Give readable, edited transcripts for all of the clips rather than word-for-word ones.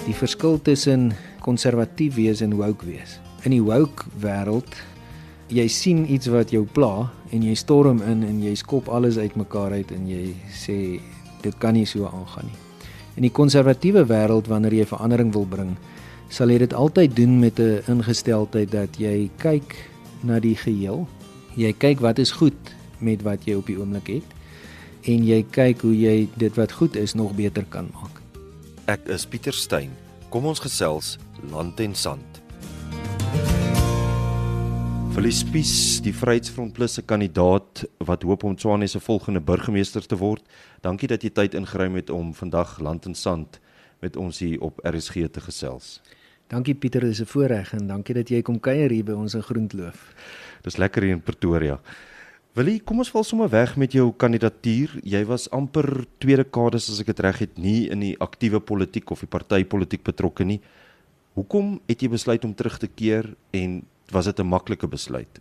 die verskil tussen konservatief wees en woke wees. In die woke wêreld, jy sien iets wat jou pla en jy storm in en jy skop alles uitmekaar uit en jy sê dit kan nie so aangaan nie. In die konservatiewe wêreld, wanneer jy verandering wil bring, sal jy dit altyd doen met 'n ingesteldheid dat jy kyk na die geheel. Jy kyk wat is goed met wat jy op die oomblik het en jy kyk hoe jy dit wat goed is nog beter kan maak. Ek is Pieter Steyn. Kom ons gesels land en sand. Felice Spies, die Vryheidsfront Plus se kandidaat wat hoop om Tshwane se volgende burgemeester te word. Dankie dat jy tyd ingeruim het om vandag land en sand met ons hier op RSG te gesels. Dankie Pieter, dis 'n voorreg en dankie dat jy kom kuier hier by ons in Groentloof. Dis lekker hier in Pretoria. Willie, kom ons val sommer weg met jou kandidatuur. Jy was amper 2 dekades, as ek dit reg het, nie in die aktiewe politiek of die partypolitiek betrokke nie. Hoekom het jy besluit om terug te keer en was dit 'n maklike besluit?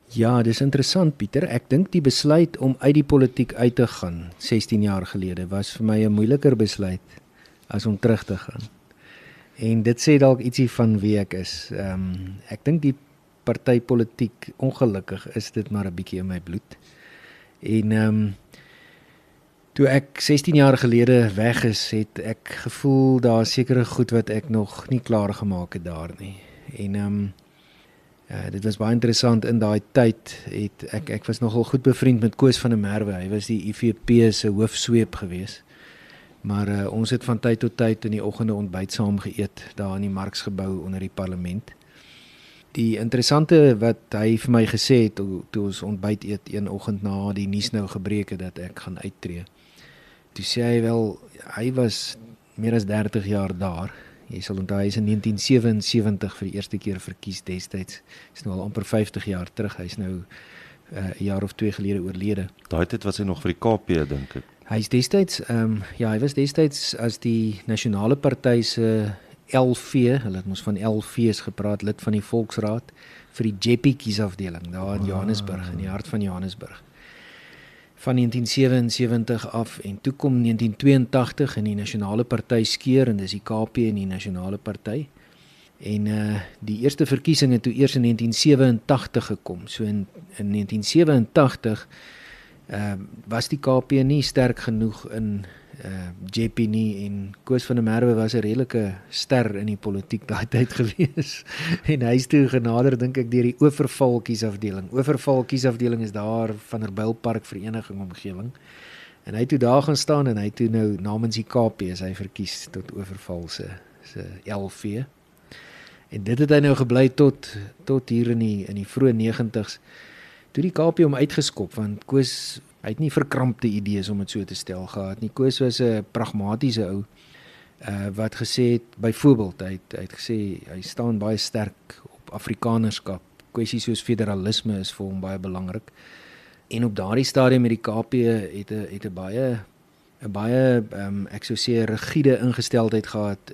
Ja, dis interessant Pieter. Ek dink die besluit om uit die politiek uit te gaan 16 jaar gelede was vir my 'n moeiliker besluit as om terug te gaan. En dit sê dalk ietsie van wie ek is. Ek dink die partypolitiek, ongelukkig is dit maar 'n bietjie in my bloed. En toe ek 16 jaar gelede weg is, het ek gevoel daar sekere goed wat ek nog nie klaar gemaak het daar nie. En dit was baie interessant. In daai tyd het ek was nogal goed bevriend met Koos van der Merwe. Hy was die IFP se hoofsweep gewees. Maar ons het van tyd tot tyd in die oggende ontbyt saam geëet daar in die Marksgebou onder die parlement. Die interessante wat hy vir my gesê het toe ons ontbyt eet een oggend na die nuus nou gebreek het dat ek gaan uittreë. Toe sê hy wel, hy was meer as 30 jaar daar. Jy sal onthou, hy is in 1977 vir die eerste keer verkies destyds. Is nou al amper 50 jaar terug. Hy is nou 'n jaar of 2 gelede oorlede. Daai tyd was hy nog vir die KP, dink ek. Hy is destyds, hy was destyds as die Nasionale Party se LV, hulle het ons van LV's gepraat, lid van die Volksraad vir die Jeppe kiesafdeling daar in Johannesburg, in die hart van Johannesburg. Van 1977 af en toe kom 1982 in die Nasionale Party skeur en dis die KP en die Nasionale Party. En die eerste verkiesing het toe eers in 1987 gekom. So in 1987 was die KP nie sterk genoeg in Jeppe nie en Koos van der Merwe was 'n redelike ster in die politiek daai tyd gewees. En hy is toe genader, dink ek, deur die Oeverval kiesafdeling. Oeverval kiesafdeling is daar van der Bylpark Vereniging omgewing. En hy het toe daar gaan staan en hy het toe nou namens die KP is hy verkies tot Oeverval se LV. En dit het hy nou gebly tot hier in die vroeë 90's. Toe die KP hom uitgeskop, want Koos, hy het nie verkrampte idees om dit so te stel gehad nie. Koos was 'n pragmatiese ou, wat gesê het, byvoorbeeld, hy het gesê, hy staan baie sterk op Afrikanerskap. Kwessies soos federalisme is vir hom baie belangrik. En op daardie stadium met die KP het 'n baie ek sou sê rigiede ingesteldheid gehad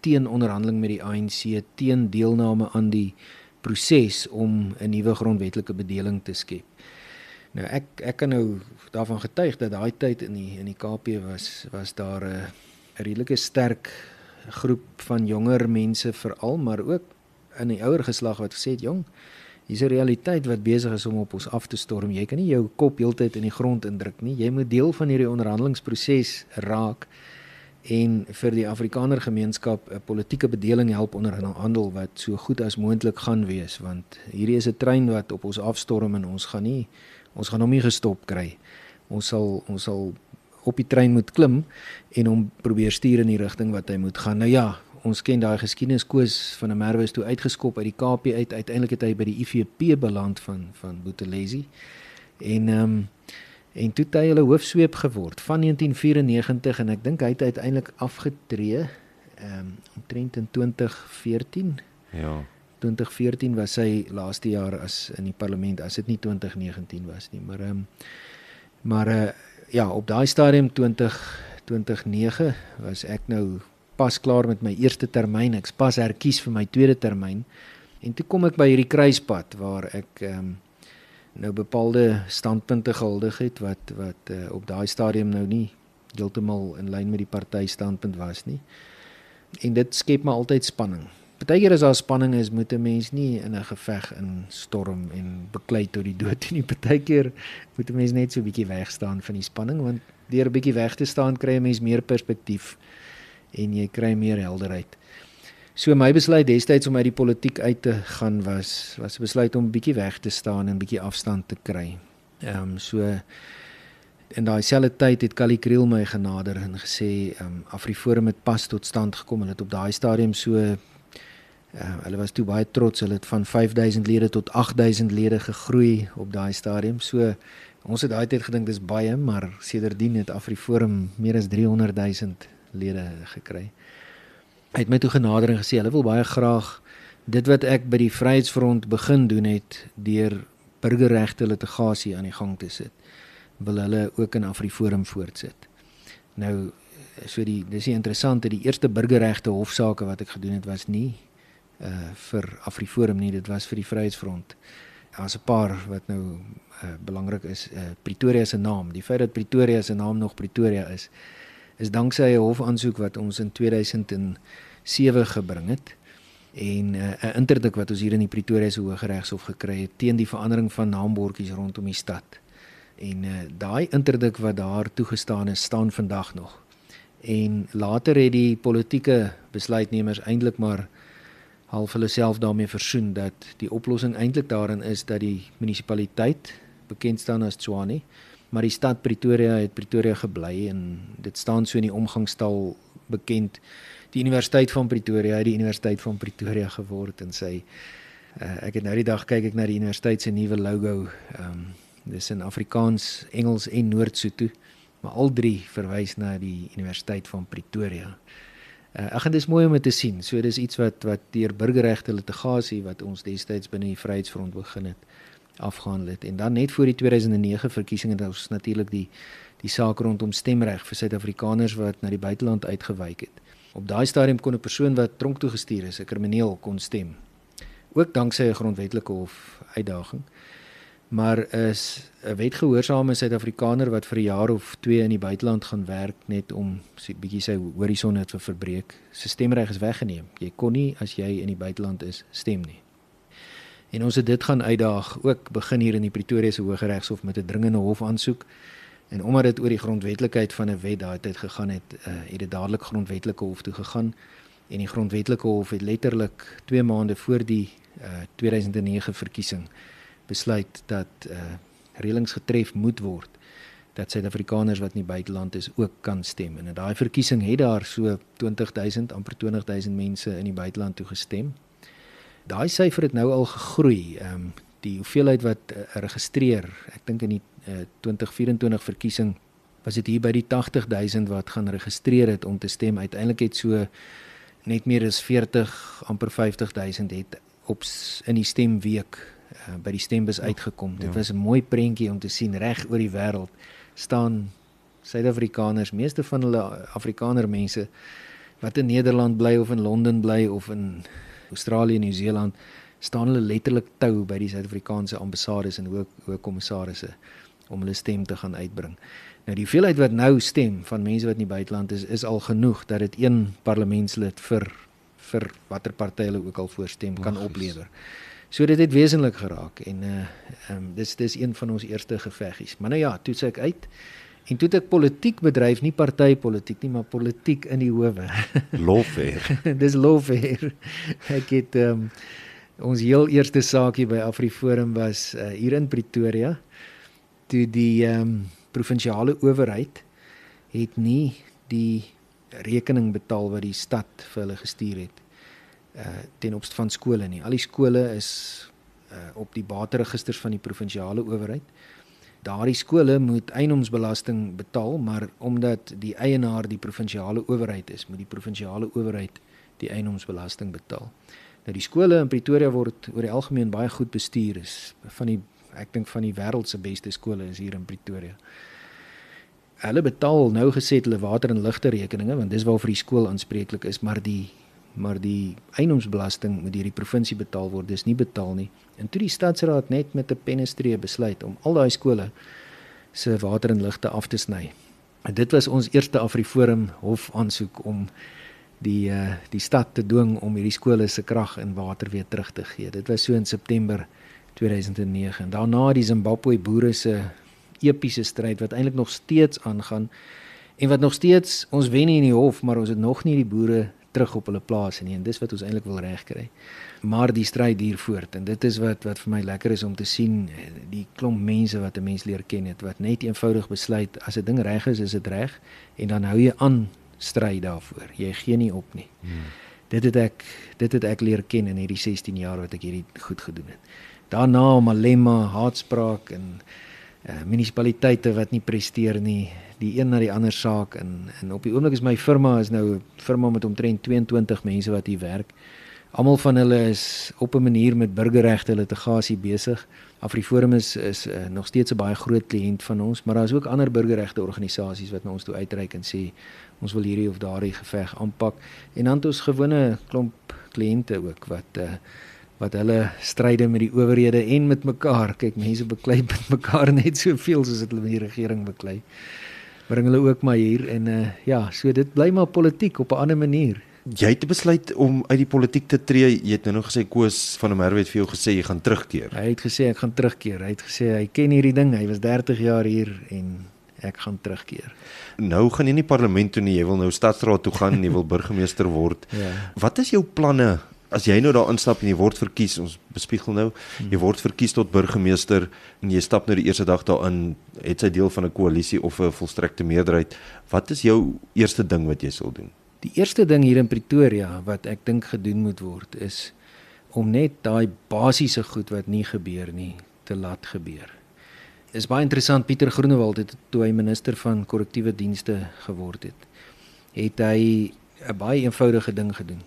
teen onderhandeling met die ANC, teen deelname aan die proses om 'n nuwe grondwetlike bedeling te skep. Nou ek kan nou daarvan getuig dat daai tyd in die KP was daar 'n redelike sterk groep van jonger mense veral, maar ook in die ouer geslag wat gesê het, jong, hier's 'n realiteit wat besig is om op ons af te storm. Jy kan nie jou kop heeltyd in die grond indruk nie. Jy moet deel van hierdie onderhandelingsproses raak en vir die Afrikaner gemeenskap 'n politieke bedeling help onderhandel wat so goed as moontlik gaan wees, want hierdie is 'n trein wat op ons afstorm en ons gaan hom nie gestop kry. Ons sal op die trein moet klim en hom probeer stuur in die rigting wat hy moet gaan. Nou ja, ons ken daai geskiedenis. Koos van der Merwe is toe uitgeskop uit die KP uit. Uiteindelik het hy by die IFP beland van Buthelezi. En toe het hy hulle hoofsweep geword van 1994 en ek dink hy het uiteindelik afgetree omtrent in 2014. Ja. 2014 was sy laaste jaar as in die parlement, as dit nie 2019 was nie, maar ja, op daai stadium 2009 was ek nou pas klaar met my eerste termyn, ek pas herkies vir my tweede termyn, en toe kom ek by hierdie kruispunt waar ek nou bepaalde standpunte gehuldig het, wat op daai stadium nou nie heeltemal in lyn met die party standpunt was nie. En dit skep maar altyd spanning. Partykeer as daar spanning is, moet 'n mens nie in 'n geveg instorm en beklei tot die dood nie. Partykeer moet 'n mens net so 'n bietjie wegstaan van die spanning, want deur 'n bietjie weg te staan kry 'n mens meer perspektief en jy kry meer helderheid. So my besluit destyds om uit die politiek uit te gaan was 'n besluit om 'n bietjie weg te staan en 'n bietjie afstand te kry. So in daai selfde tyd het Kali Kriel my genader en gesê AfriForum het pas tot stand gekom. Hulle het op daai stadium so hulle was toe baie trots, hulle het van 5000 lede tot 8000 lede gegroei op daai stadium. So ons het daai tyd gedink dis baie, maar sedertdien het AfriForum meer as 300 000 lede gekry. Hy het my toe genader en gesê hulle wil baie graag dit wat ek by die Vryheidsfront begin doen het deur burgerregte litigasie aan die gang te sit, wil hulle ook in AfriForum voortsit. Nou dis interessant, die eerste burgerregte hofsaake wat ek gedoen het was nie vir AfriForum nie, dit was vir die Vryheidsfront. Daar's 'n paar wat nou belangrik is. Pretoria se naam, die feit dat Pretoria se naam nog Pretoria is danksy 'n hofaansoek wat ons in 2007 gebring het en 'n interdik wat ons hier in die Pretoria se Hooggeregshof gekry het teen die verandering van naambordjies rondom die stad. En daai interdik wat daar toegestaan is, staan vandag nog. En later het die politieke besluitnemers eintlik maar half hulle self daarmee versoen dat die oplossing eintlik daarin is dat die munisipaliteit bekend staan as Tshwane, maar die stad Pretoria het Pretoria gebly en dit staan so in die omgangstaal bekend. Die Universiteit van Pretoria het die Universiteit van Pretoria geword en ek het nou die dag kyk ek na die universiteit se nuwe logo. Dis in Afrikaans, Engels en Noord-Sotho, maar al drie verwys na die Universiteit van Pretoria. En dis mooi om dit te sien. So dis iets wat deur burgerregte litigasie wat ons destyds binne die Vryheidsfront begin het, afgehandel het. En dan net voor die 2009 verkiesing het ons natuurlik die saak rondom stemreg vir Suid-Afrikaners wat na die buiteland uitgewyk het. Op daai stadium kon 'n persoon wat tronk toe gestuur is, 'n krimineel, kon stem. Ook danksy 'n grondwetlike hof uitdaging. Maar is 'n wetgehoorsame Suid-Afrikaner wat vir 'n jaar of 2 in die buiteland gaan werk net om bietjie sy horison te verbreek, sy stemreg is weggeneem. Jy kon nie as jy in die buiteland is stem nie. En ons het dit gaan uitdaag, ook begin hier in die Pretoria se Hooggeregshof met 'n dringende hofaansoek. En omdat dit oor die grondwetlikheid van 'n wet daai tyd gegaan het, het dit dadelik grondwetlike hof toe gegaan. En die grondwetlike hof het letterlik 2 maande voor die 2009 verkiesing besluit dat reëlings getref moet word dat Suid-Afrikaners wat in die buiteland is ook kan stem. En in daai verkiesing het daar so 20,000, amper 20,000 mense in die buiteland toe gestem. Daai syfer het nou al gegroei. Die hoeveelheid wat registreer, ek dink in die 2024 verkiesing was dit hier by die 80,000 wat gaan registreer het om te stem. Uiteindelik het so net meer as 40, amper 50,000 het in die stemweek by die stembus uitgekom. Dit was 'n mooi prentjie om te sien reg oor die wêreld staan Suid-Afrikaners, meeste van hulle Afrikaner mense wat in Nederland bly of in Londen bly of in Australië, Nieu-Seeland, staan hulle letterlik tou by die Suid-Afrikaanse ambassades en hoë kommissarisse om hulle stem te gaan uitbring. Nou die hoeveelheid wat nou stem van mense wat in die buiteland is al genoeg dat dit 1 parlementslid vir watter party hulle ook al voorstem kan oplewer. So dit het wesenlik geraak en dis een van ons eerste geveggies. Maar nou ja, toe sê ek uit en toe het ek politiek bedryf, nie partypolitiek nie, maar politiek in die howe. Lawfare. Dis lawfare. Ek het ons heel eerste saakie by AfriForum was hier in Pretoria, toe die provinsiale owerheid het nie die rekening betaal wat die stad vir hulle gestuur het ten opsigte van skole nie. Al die skole is op die bateregisters van die provinsiale owerheid. Daardie skole moet eienoomsbelasting betaal, maar omdat die eienaar die provinsiale owerheid is, moet die provinsiale owerheid die eienoomsbelasting betaal. Nou die skole in Pretoria word oor die algemeen baie goed bestuur, is ek dink van die wêreld se beste skole is hier in Pretoria. Hulle betaal nou gesê hulle water en ligte rekeninge, want dis waarvoor die skool aanspreeklik is, maar die eienoomsbelasting moet deur die provinsie betaal word, dis nie betaal nie. En toe die stadsraad net met 'n pennestreep besluit om al daai skole se water en ligte af te sny. En dit was ons eerste AfriForum hofaansoek om die stad te dwing om hierdie skole se krag en water weer terug te gee. Dit was so in September 2009. Daarna die Zimbabwe boere se epiese stryd wat eintlik nog steeds aangaan en wat nog steeds, ons wen nie in die hof, maar ons het nog nie die boere terug op hulle plase nie en dis wat ons eintlik wil regkry. Maar die stryd duur voort en dit is wat vir my lekker is om te sien, die klomp mense wat 'n mens leer ken het, wat net eenvoudig besluit, as 'n ding reg is dit reg en dan hou jy aan stry daarvoor. Jy gee nie op nie. Dit het ek leer ken in hierdie 16 jaar wat ek hierdie goed gedoen het. Daarna Malema, haatspraak en munisipaliteite wat nie presteer nie, die een na die ander saak en op die oomblik is my firma is nou 'n firma met omtrent 22 mense wat hier werk. Almal van hulle is op 'n manier met burgerregte litigasie besig. AfriForum is nog steeds 'n baie groot kliënt van ons, maar daar is ook ander burgerregte organisasies wat na ons toe uitreik en sê ons wil hierdie of daardie geveg aanpak. En dan het ons gewone klomp kliënte ook wat hulle stryde met die owerhede en met mekaar. Kyk, mense beklei met mekaar net soveel soos hulle met die regering beklei. Bring hulle ook maar hier en so dit bly maar politiek op 'n ander manier. Jy het besluit om uit die politiek te tree. Jy het nou nog gesê Koos van der Merwe het vir jou gesê jy gaan terugkeer. Hy het gesê ek gaan terugkeer. Hy het gesê hy ken hierdie ding. Hy was 30 jaar hier en ek gaan terugkeer. Nou gaan jy nie parlement toe nie. Jy wil nou stadsraad toe gaan en jy wil burgemeester word. Ja. Wat is jou planne as jy nou daar instap en jy word verkies? Ons bespiegel nou. Jy word verkies tot burgemeester en jy stap nou die eerste dag daarin, het sy deel van 'n koalisie of 'n volstrekte meerderheid. Wat is jou eerste ding wat jy sal doen? Die eerste ding hier in Pretoria wat ek dink gedoen moet word is om net daai basiese goed wat nie gebeur nie te laat gebeur. Is baie interessant, Pieter Groenewald het toe hy minister van korrektiewe dienste geword het hy 'n baie eenvoudige ding gedoen.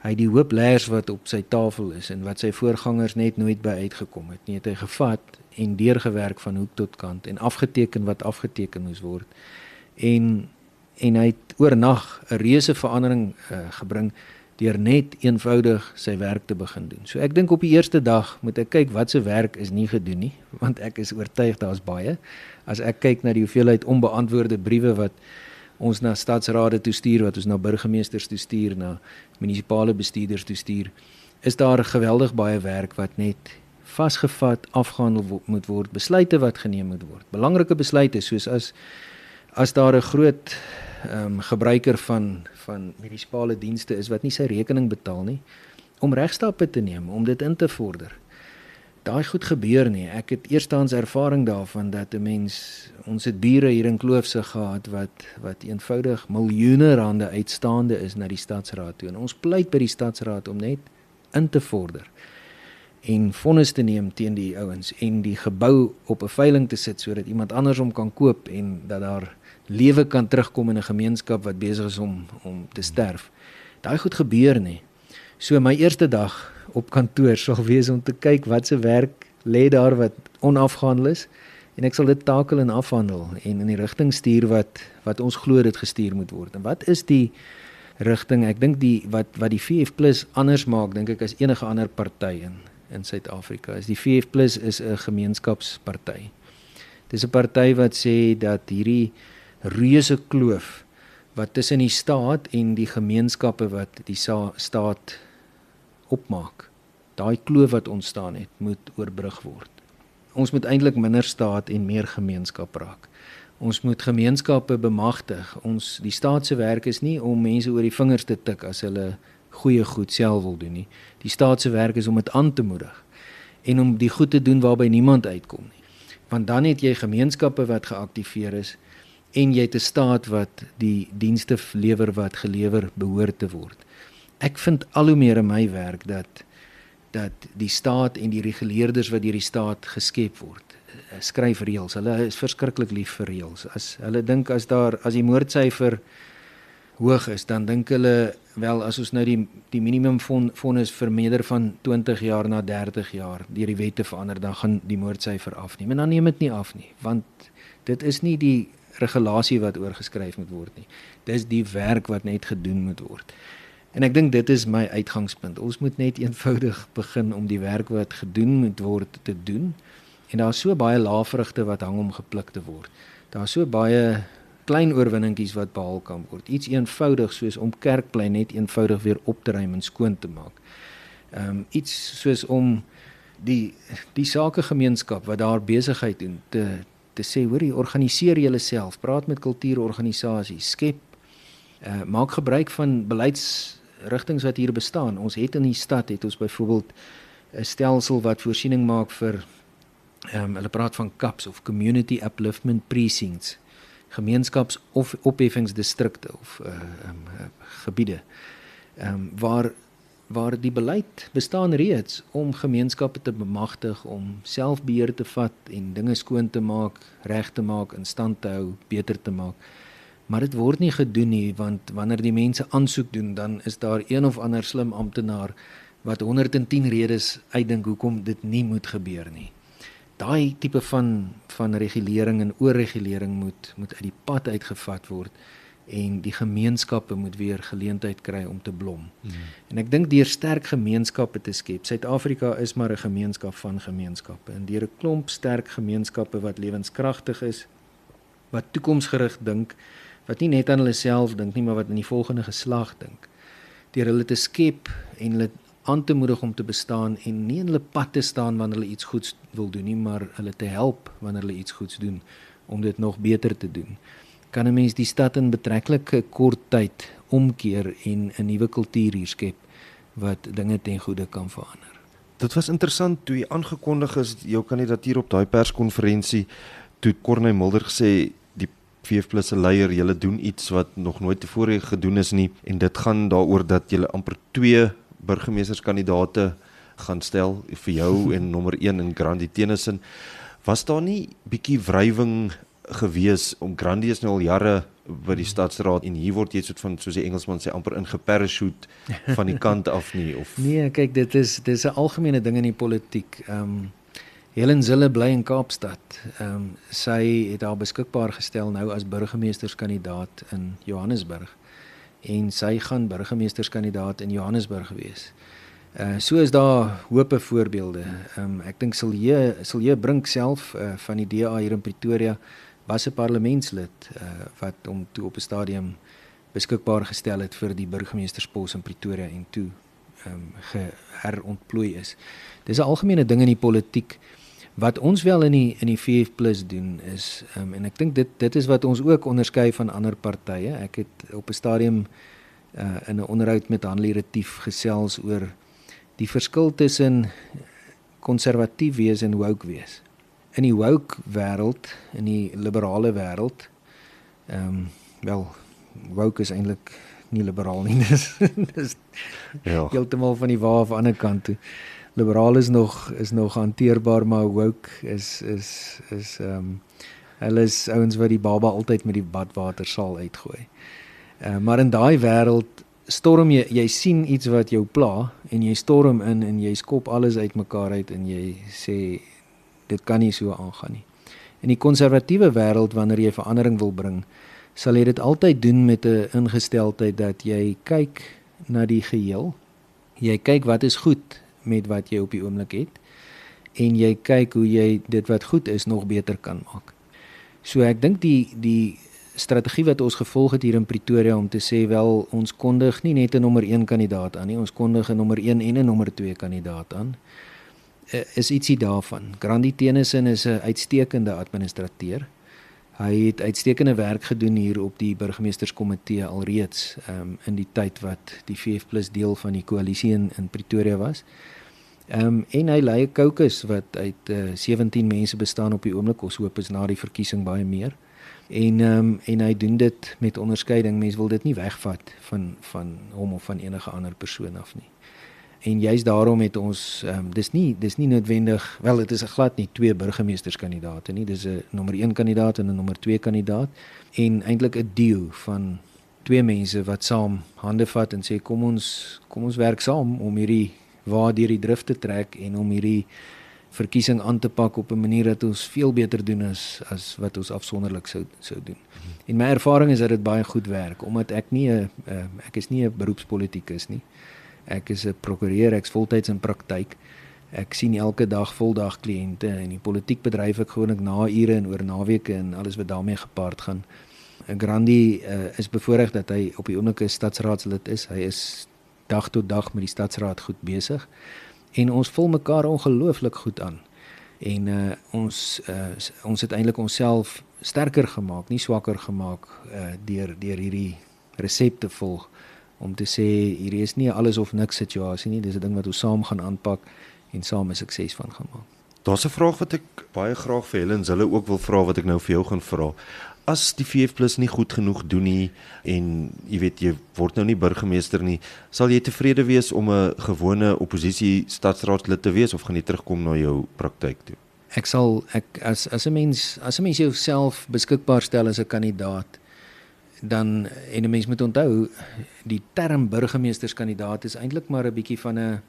Hy het die hoop leers wat op sy tafel is en wat sy voorgangers net nooit by uitgekom het nie, het hy gevat en deurgewerk van hoek tot kant en afgeteken wat afgeteken moes word. En hy het oornag 'n reuse verandering gebring deur net eenvoudig sy werk te begin doen. So ek dink op die eerste dag moet ek kyk wat se werk is nie gedoen nie, want ek is oortuig daar's baie. As ek kyk na die hoeveelheid onbeantwoorde briewe wat ons na stadsrade toe stuur, wat ons na burgemeesters toe stuur, na munisipale bestuurders toe stuur, is daar geweldig baie werk wat net vasgevat, afgehandel moet word, besluite wat geneem moet word. Belangrike besluite soos as daar 'n groot gebruiker van munisipale dienste is wat nie sy rekening betaal nie, om regstappe te neem, om dit in te vorder. Daai goed gebeur nie. Ek het eerstehands ervaring daarvan dat 'n mens, ons het bure hier in Kloofse gehad wat eenvoudig miljoene rande uitstaande is na die stadsraad toe. En ons pleit by die stadsraad om net in te vorder en vonnis te neem teen die ouens en die gebou op 'n veiling te sit sodat iemand anders hom kan koop en dat daar lewe kan terugkom in 'n gemeenskap wat besig is om te sterf. Daai goed gebeur nie. So my eerste dag op kantoor sal wees om te kyk wat se werk lê daar wat onafgehandel is en ek sal dit takel en afhandel en in die rigting stuur wat ons glo dit gestuur moet word. En wat is die rigting? Ek dink wat die VF+ anders maak, dink ek, as enige ander party in Suid-Afrika is. Die VF+ is 'n gemeenskapsparty. Dis 'n party wat sê dat hierdie reuse kloof wat tussen die staat en die gemeenskappe wat die staat opmaak, daai kloof wat ontstaan het, moet oorbrug word. Ons moet eintlik minder staat en meer gemeenskap raak. Ons moet gemeenskappe bemagtig. Die staat se werk is nie om mense oor die vingers te tik as hulle goeie goed self wil doen nie. Die staat se werk is om dit aan te moedig en om die goed te doen waarby niemand uitkom nie. Want dan het jy gemeenskappe wat geaktiveer is en jy het 'n staat wat die dienste lewer wat gelewer behoort te word. Ek vind al hoe meer in my werk dat die staat en die reguleerders wat deur die staat geskep word, skryf reëls. Hulle is verskriklik lief vir reëls. As hulle dink as die moordsyfer hoog is, dan dink hulle wel as ons nou die minimum vonnis vermeerder van 20 jaar na 30 jaar deur die wette verander, dan gaan die moordsyfer afneem. En dan neem dit nie af nie, want dit is nie die regulasie wat oorgeskryf moet word nie. Dis die werk wat net gedoen moet word. En ek dink dit is my uitgangspunt. Ons moet net eenvoudig begin om die werk wat gedoen moet word te doen. En daar is so baie laafvrugte wat hang om gepluk te word. Daar is so baie klein oorwinningkies wat behaal kan word. Iets eenvoudig soos om Kerkplein net eenvoudig weer op te ruim en skoon te maak. Iets soos om die sakegemeenskap wat daar besigheid doen te sê, hoorie, organiseer julleself, praat met kultuurorganisasies, skep, maak gebruik van beleidsrigtings wat hier bestaan. Ons het in die stad, het ons byvoorbeeld 'n stelsel wat voorsiening maak vir, hulle praat van CUPs of Community Upliftment Precincts, gemeenskapsopheffingsdistrikte of gebiede, waar die beleid bestaan reeds om gemeenskappe te bemagtig, om selfbeheer te vat en dinge skoon te maak, reg te maak, in stand te hou, beter te maak. Maar dit word nie gedoen nie, want wanneer die mense aansoek doen, dan is daar een of ander slim amptenaar wat 110 redes uitdink hoekom dit nie moet gebeur nie. Daai tipe van regulering en oorregulering moet uit die pad uitgevat word en die gemeenskappe moet weer geleentheid kry om te blom. En ek dink deur sterk gemeenskappe te skep, Suid-Afrika is maar 'n gemeenskap van gemeenskappe, en deur 'n klomp sterk gemeenskappe wat lewenskragtig is, wat toekomsgerig dink, wat nie net aan hulle self dink nie, maar wat aan die volgende geslag dink, deur hulle te skep en hulle aan te moedig om te bestaan en nie in hulle pad te staan wanneer hulle iets goeds wil doen nie, maar hulle te help wanneer hulle iets goeds doen, om dit nog beter te doen. Kan 'n mens die stad in betreklik kort tyd omkeer en 'n nuwe kultuur hier skep, wat dinge ten goeie kan verander. Dit was interessant, toe jy aangekondig is, jou kandidatuur op daai perskonferensie, toe Corneille Mulder gesê, die VF+ se leier, julle doen iets wat nog nooit tevore gedoen is nie, en dit gaan daaroor dat julle amper 2 burgemeesterskandidaate gaan stel, vir jou en nommer 1 in Grandi Tennyson. Was daar nie bietjie wrywing gewees, om Grandi is nou al jare by die stadsraad, en hier word jy soos die Engelsman sê, amper ingeparachute van die kant af nie? Of... Nee, kyk, dit is 'n algemene ding in die politiek. Helen Zille bly in Kaapstad. Sy het haar beskikbaar gestel nou as burgemeesterskandidaat in Johannesburg, en sy gaan burgemeesterskandidaat in Johannesburg wees. So is daar hope voorbeelde. Ek dink Silje Brink self van die DA hier in Pretoria was 'n parlementslid wat hom toe op 'n stadium beskikbaar gestel het vir die burgemeesterspos in Pretoria en toe herontplooi is. Dis 'n algemene ding in die politiek. Wat ons wel in die VF+ doen is, en ek dink dit is wat ons ook onderskei van ander partye. Ek het op 'n stadium in 'n onderhoud met Hanlie Retief gesels oor die verskil tussen konservatief wees en woke wees. In die woke wêreld, in die liberale wêreld, woke is eintlik nie liberaal nie, dis Ja. heeltemal van die waar of ander kant toe. Liberaal is nog hanteerbaar, maar woke is hulle is ouens wat die baba altyd met die badwater sal uitgooi. Maar in daai wêreld storm jy sien iets wat jou pla en jy storm in en jy skop alles uitmekaar uit en jy sê dit kan nie so aangaan nie. In die konservatiewe wêreld, wanneer jy verandering wil bring, sal jy dit altyd doen met 'n ingesteldheid dat jy kyk na die geheel. Jy kyk wat is goed met wat jy op die oomblik het en jy kyk hoe jy dit wat goed is nog beter kan maak. So ek dink die strategie wat ons gevolg het hier in Pretoria om te sê, wel, ons kondig nie net 'n nommer 1 kandidaat aan nie, ons kondig 'n nommer 1 en 'n nommer 2 kandidaat aan, is ietsie daarvan. Grandi Tennyson is 'n uitstekende administrateur. Hy het uitstekende werk gedoen hier op die burgemeesterskomitee alreeds, in die tyd wat die VF+ deel van die koalisie in Pretoria was. En hy lei 'n caucus wat uit 17 mense bestaan op die oomblik. Ons hoop is na die verkiesing baie meer. En hy doen dit met onderskeiding. Mense wil dit nie wegvat van hom of van enige ander persoon af nie. En juist daarom het ons, dis nie noodwendig, wel, dit is glad nie 2 burgemeesterskandidaate nie, dis 'n nommer 1 kandidaat en 'n nommer 2 kandidaat, en eintlik 'n duo van 2 mense wat saam hande vat en sê, kom ons werk saam om hierdie waar deur die drif te trek en om hierdie verkiesing aan te pak op 'n manier dat ons veel beter doen as wat ons afsonderlik sou doen. En my ervaring is dat dit baie goed werk, omdat ek is nie 'n beroepspolitikus nie. Ek is 'n prokureur, ek's voltyds in praktyk. Ek sien elke dag voldag kliënte en die politiek bedryf ek gewoonlik na ure en oor naweke en alles wat daarmee gepaard gaan. Grandi is bevoorreg dat hy op die oomblik 'n stadsraadslid is. Hy is dag tot dag met die stadsraad goed besig en ons vul mekaar ongelooflik goed aan. En ons het eintlik onsself sterker gemaak, nie swakker gemaak deur hierdie resep te volg om te sê hierdie is nie 'n alles of niks situasie nie, dis 'n ding wat ons saam gaan aanpak en saam 'n sukses van gaan maak. Daar's 'n vraag wat ek baie graag vir Helen Zille ook wil vra wat ek nou vir jou gaan vra. As die VF+ nie goed genoeg doen nie en jy weet jy word nou nie burgemeester nie, sal jy tevrede wees om 'n gewone oppositie stadsraadslid te wees of gaan jy terugkom na jou praktyk toe? As 'n mens jouself beskikbaar stel as 'n kandidaat, dan en 'n mens moet onthou die term burgemeesterskandidaat is eintlik maar 'n bietjie van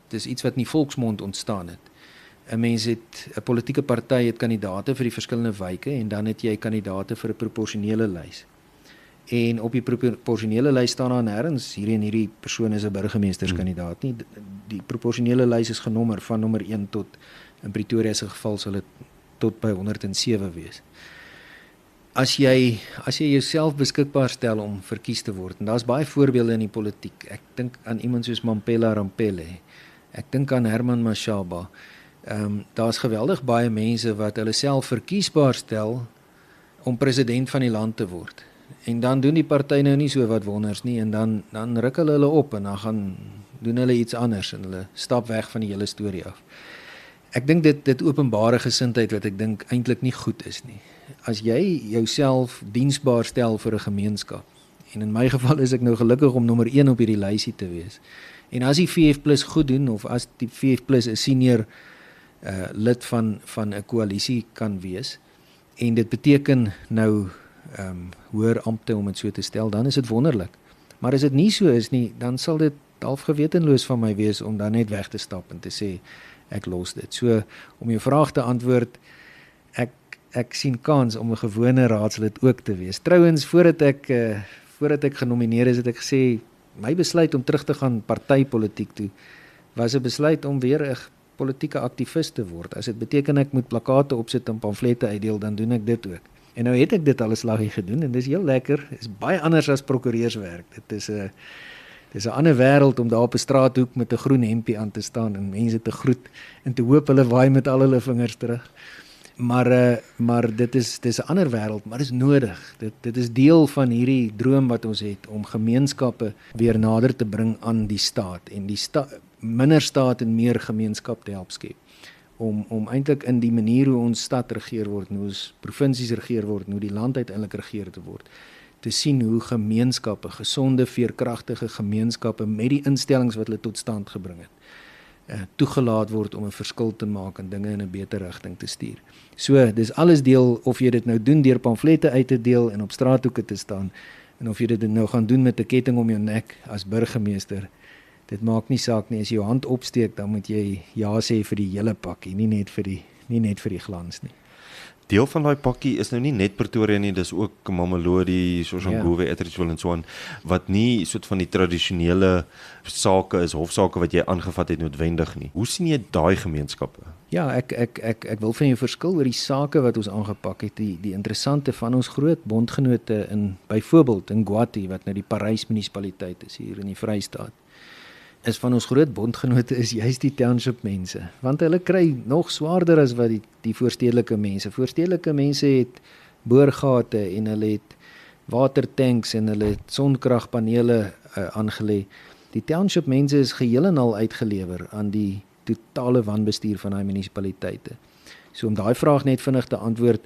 dis iets wat in die volksmond ontstaan het. 'n Mens het 'n politieke party het kandidaate vir die verskillende wyke en dan het jy kandidaate vir 'n proporsionele lys. En op die proporsionele lys staan daar nêrens hierdie persoon is 'n burgemeesterskandidaat nie. Die proporsionele lys is genommer van nommer 1 tot in Pretoria se geval sal dit tot by 107 wees. As jy jouself beskikbaar stel om verkies te word, en daar's baie voorbeelde in die politiek. Ek dink aan iemand soos Mampela Rampele. Ek dink aan Herman Mashaba. Daar's geweldig baie mense wat hulle self verkiesbaar stel om president van die land te word. En dan doen die party nou nie so wat wonders nie en dan ruk hulle op en dan gaan doen hulle iets anders en hulle stap weg van die hele storie af. Ek dink dit openbare gesindheid wat ek dink eintlik nie goed is nie. As jy jouself diensbaar stel vir 'n gemeenskap, en in my geval is ek nou gelukkig om nommer 1 op hierdie lysie te wees. En as die VF+ goed doen of as die VF+ 'n senior lid van 'n koalisie kan wees en dit beteken nou hoër ampte om dit so te stel, dan is dit wonderlik. Maar as dit nie so is nie, dan sal dit half gewetenloos van my wees om dan net weg te stap en te sê ek los dit. So om jou vraag te antwoord, ek sien kans om 'n gewone raadslid ook te wees. Trouwens, voordat ek genomineer is, het ek gesê my besluit om terug te gaan partypolitiek toe was 'n besluit om weer 'n politieke aktivis te word. As dit beteken ek moet plakate opsit en pamflette uitdeel, dan doen ek dit ook. En nou het ek dit al 'n slaggie gedoen en dis heel lekker. Is baie anders as prokureurswerk. Dit is 'n ander wêreld om daar op 'n straathoek met 'n groen hempie aan te staan en mense te groet en te hoop hulle waai met al hulle vingers terug. Maar dit is 'n ander wêreld, maar dit is nodig. Dit is deel van hierdie droom wat ons het om gemeenskappe weer nader te bring aan die staat en minder staat en meer gemeenskap te help skep. Om eintlik in die manier hoe ons stad regeer word, hoe ons provinsies regeer word, hoe die land uiteindelik regeer te word, te sien hoe gemeenskappe, gesonde, veerkragtige gemeenskappe met die instellings wat hulle tot stand gebring het, toegelaat word om 'n verskil te maak en dinge in 'n beter rigting te stuur. So, dis alles deel of jy dit nou doen deur pamflette uit te deel en op straathoeke te staan en of jy dit nou gaan doen met 'n ketting om jou nek as burgemeester. Dit maak nie saak nie, as jy jou hand opsteek, dan moet jy ja sê vir die hele pakkie, nie net vir die glans nie. Deel van daai pakkie is nou nie net Pretoria nie, dis ook Mamelodi, Soshanguve, Atteridgeville en so aan, wat nie soort van die tradisionele sake is, hofsaake wat jy aangevat het noodwendig nie. Hoe sien jy daai gemeenskappe? Ja, ek wil van jou verskil oor die sake wat ons aangepak het, die interessante van ons groot bondgenote byvoorbeeld in Guati, wat nou die Parys munisipaliteit is hier in die Vrystaat. Is van ons groot bondgenote is juist die township mense, want hulle kry nog swaarder as wat die voorstedelike mense. Voorstedelike mense het boorgate en hulle het watertanks en hulle het sonkragpanele aangelê. Die township mense is geheel en al uitgelewer aan die totale wanbestuur van daai munisipaliteite. So om daai vraag net vinnig te antwoord,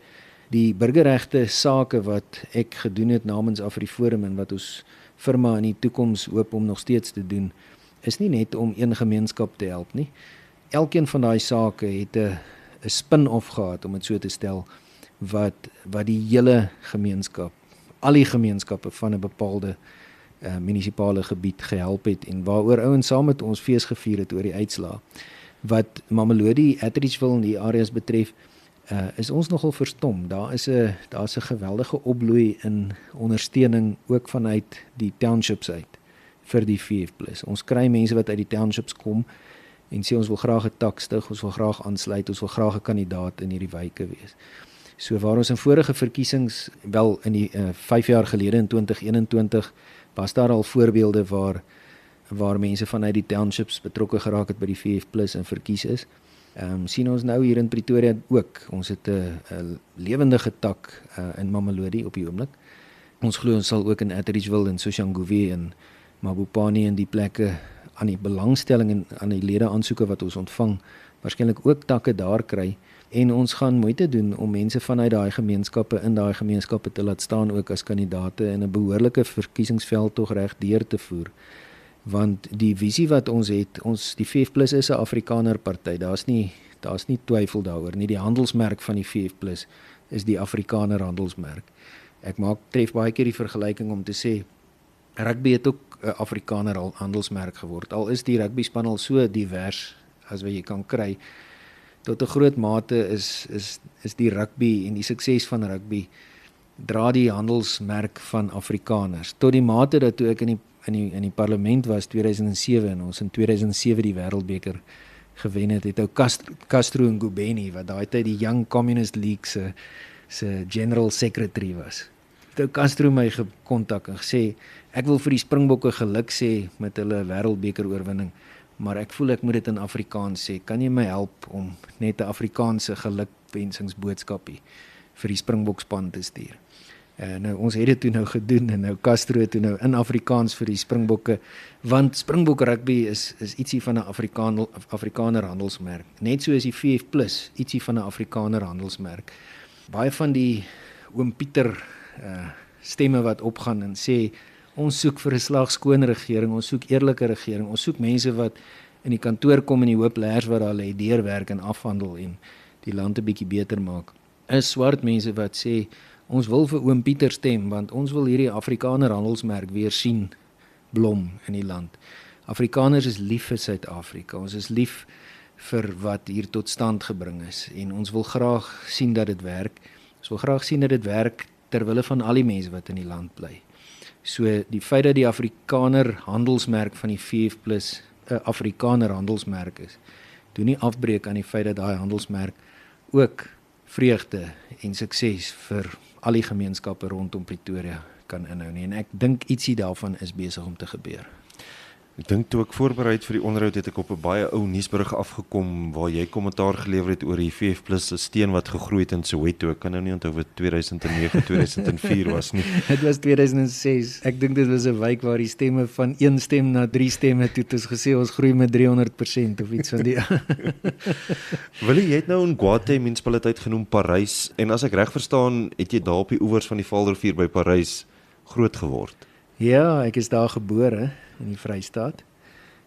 die burgerregte sake wat ek gedoen het namens AfriForum en wat ons firma in die toekoms hoop om nog steeds te doen, is nie net om een gemeenskap te help nie. Elkeen van daai sake het 'n spin-off gehad, om dit so te stel, wat die hele gemeenskap, al die gemeenskappe van 'n bepaalde munisipale gebied gehelp het en waaroor ouens saam met ons fees gevier het oor die uitslae. Wat Mamelodi, Atteridgeville en die areas betref, is ons nogal verstom. Daar's 'n geweldige opbloei in ondersteuning ook vanuit die townships uit vir die VF+. Ons kry mense wat uit die townships kom en sê ons wil graag 'n tak stig, ons wil graag aansluit, ons wil graag 'n kandidaat in hierdie wyke wees. So waar ons in vorige verkiesings, wel in die 5 jaar gelede in 2021, was daar al voorbeelde waar mense vanuit die townships betrokke geraak het by die VF+ en verkies is. Sien ons nou hier in Pretoria ook. Ons het 'n lewendige tak in Mamelodi op die oomblik. Ons glo ons sal ook in Atteridgeville en Soshanguve en Mabopane en die plekke aan die belangstelling en aan die lede aansoeke wat ons ontvang, waarskynlik ook takke daar kry. En ons gaan moeite doen om mense vanuit daai gemeenskappe in daai gemeenskappe te laat staan ook as kandidaate in 'n behoorlike verkiesingsveld tog reg deur te voer. Want die visie wat ons het, die VF+ is 'n Afrikaner party. Daar's nie twyfel daaroor nie. Die handelsmerk van die VF+ is die Afrikaner handelsmerk. Ek tref baie keer die vergelyking om te sê rugby het ook 'n Afrikaner handelsmerk geword. Al is die rugbyspan al so divers as wat jy kan kry. Tot 'n groot mate is die rugby en die sukses van rugby dra die handelsmerk van Afrikaners. Tot die mate dat toe ek in die parlement was 2007 en ons in 2007 die Wêreldbeker gewen het ou Castro Ngubeni wat daai tyd die Young Communist League se general secretary was. Ou Castro my gekontak en gesê ek wil vir die Springbokke geluk sê met hulle Wêreldbeker oorwinning, maar ek voel ek moet dit in Afrikaans sê. Kan jy my help om net 'n Afrikaanse gelukwensingsboodskapie vir die Springbokspan te stuur? Nou ons het dit toe nou gedoen en nou Castro toe nou in Afrikaans vir die Springbokke, want Springbok rugby is ietsie van 'n Afrikaner handelsmerk. Net so is die VF+ ietsie van 'n Afrikaner handelsmerk. Baie van die oom Pieter stemme wat opgaan en sê ons soek vir 'n slagskoon regering, ons soek eerlike regering, ons soek mense wat in die kantoor kom en die hoop leers wat daar lê deurwerk en afhandel en die land 'n bietjie beter maak. Is swart mense wat sê ons wil vir oom Pieter stem want ons wil hierdie Afrikaner handelsmerk weer sien blom in die land. Afrikaners is lief vir Suid-Afrika. Ons is lief vir wat hier tot stand gebring is en ons wil graag sien dat dit werk. Ons wil graag sien dat dit werk ter wille van al die mense wat in die land bly. So die feit dat die Afrikaner handelsmerk van die VF+ 'n Afrikaner handelsmerk is, doen nie afbreek aan die feit dat daai handelsmerk ook vreugde en sukses vir al die gemeenskappe rondom Pretoria kan inhou nie. En ek dink ietsie daarvan is besig om te gebeur. Ek dink toe ek voorberei het vir die onderhoud het ek op 'n baie ou nuusberig afgekom waar jy kommentaar gelewer het oor die VF+ se steen wat gegroei het in Soweto. Ek kan nou nie onthou of dit 2009, 2004 was nie. Dit was 2006. Ek dink dit was 'n wijk waar die stemme van 1 stem na 3 stemme toe het ons gesê ons groei met 300% of iets van die. Willie, jy het nou in Guate munisipaliteit genoem Parys en as ek reg verstaan, het jy daar op die oewers van die Vaalrivier by Parys groot geword. Ja, ek is daar gebore in die Vrystaat.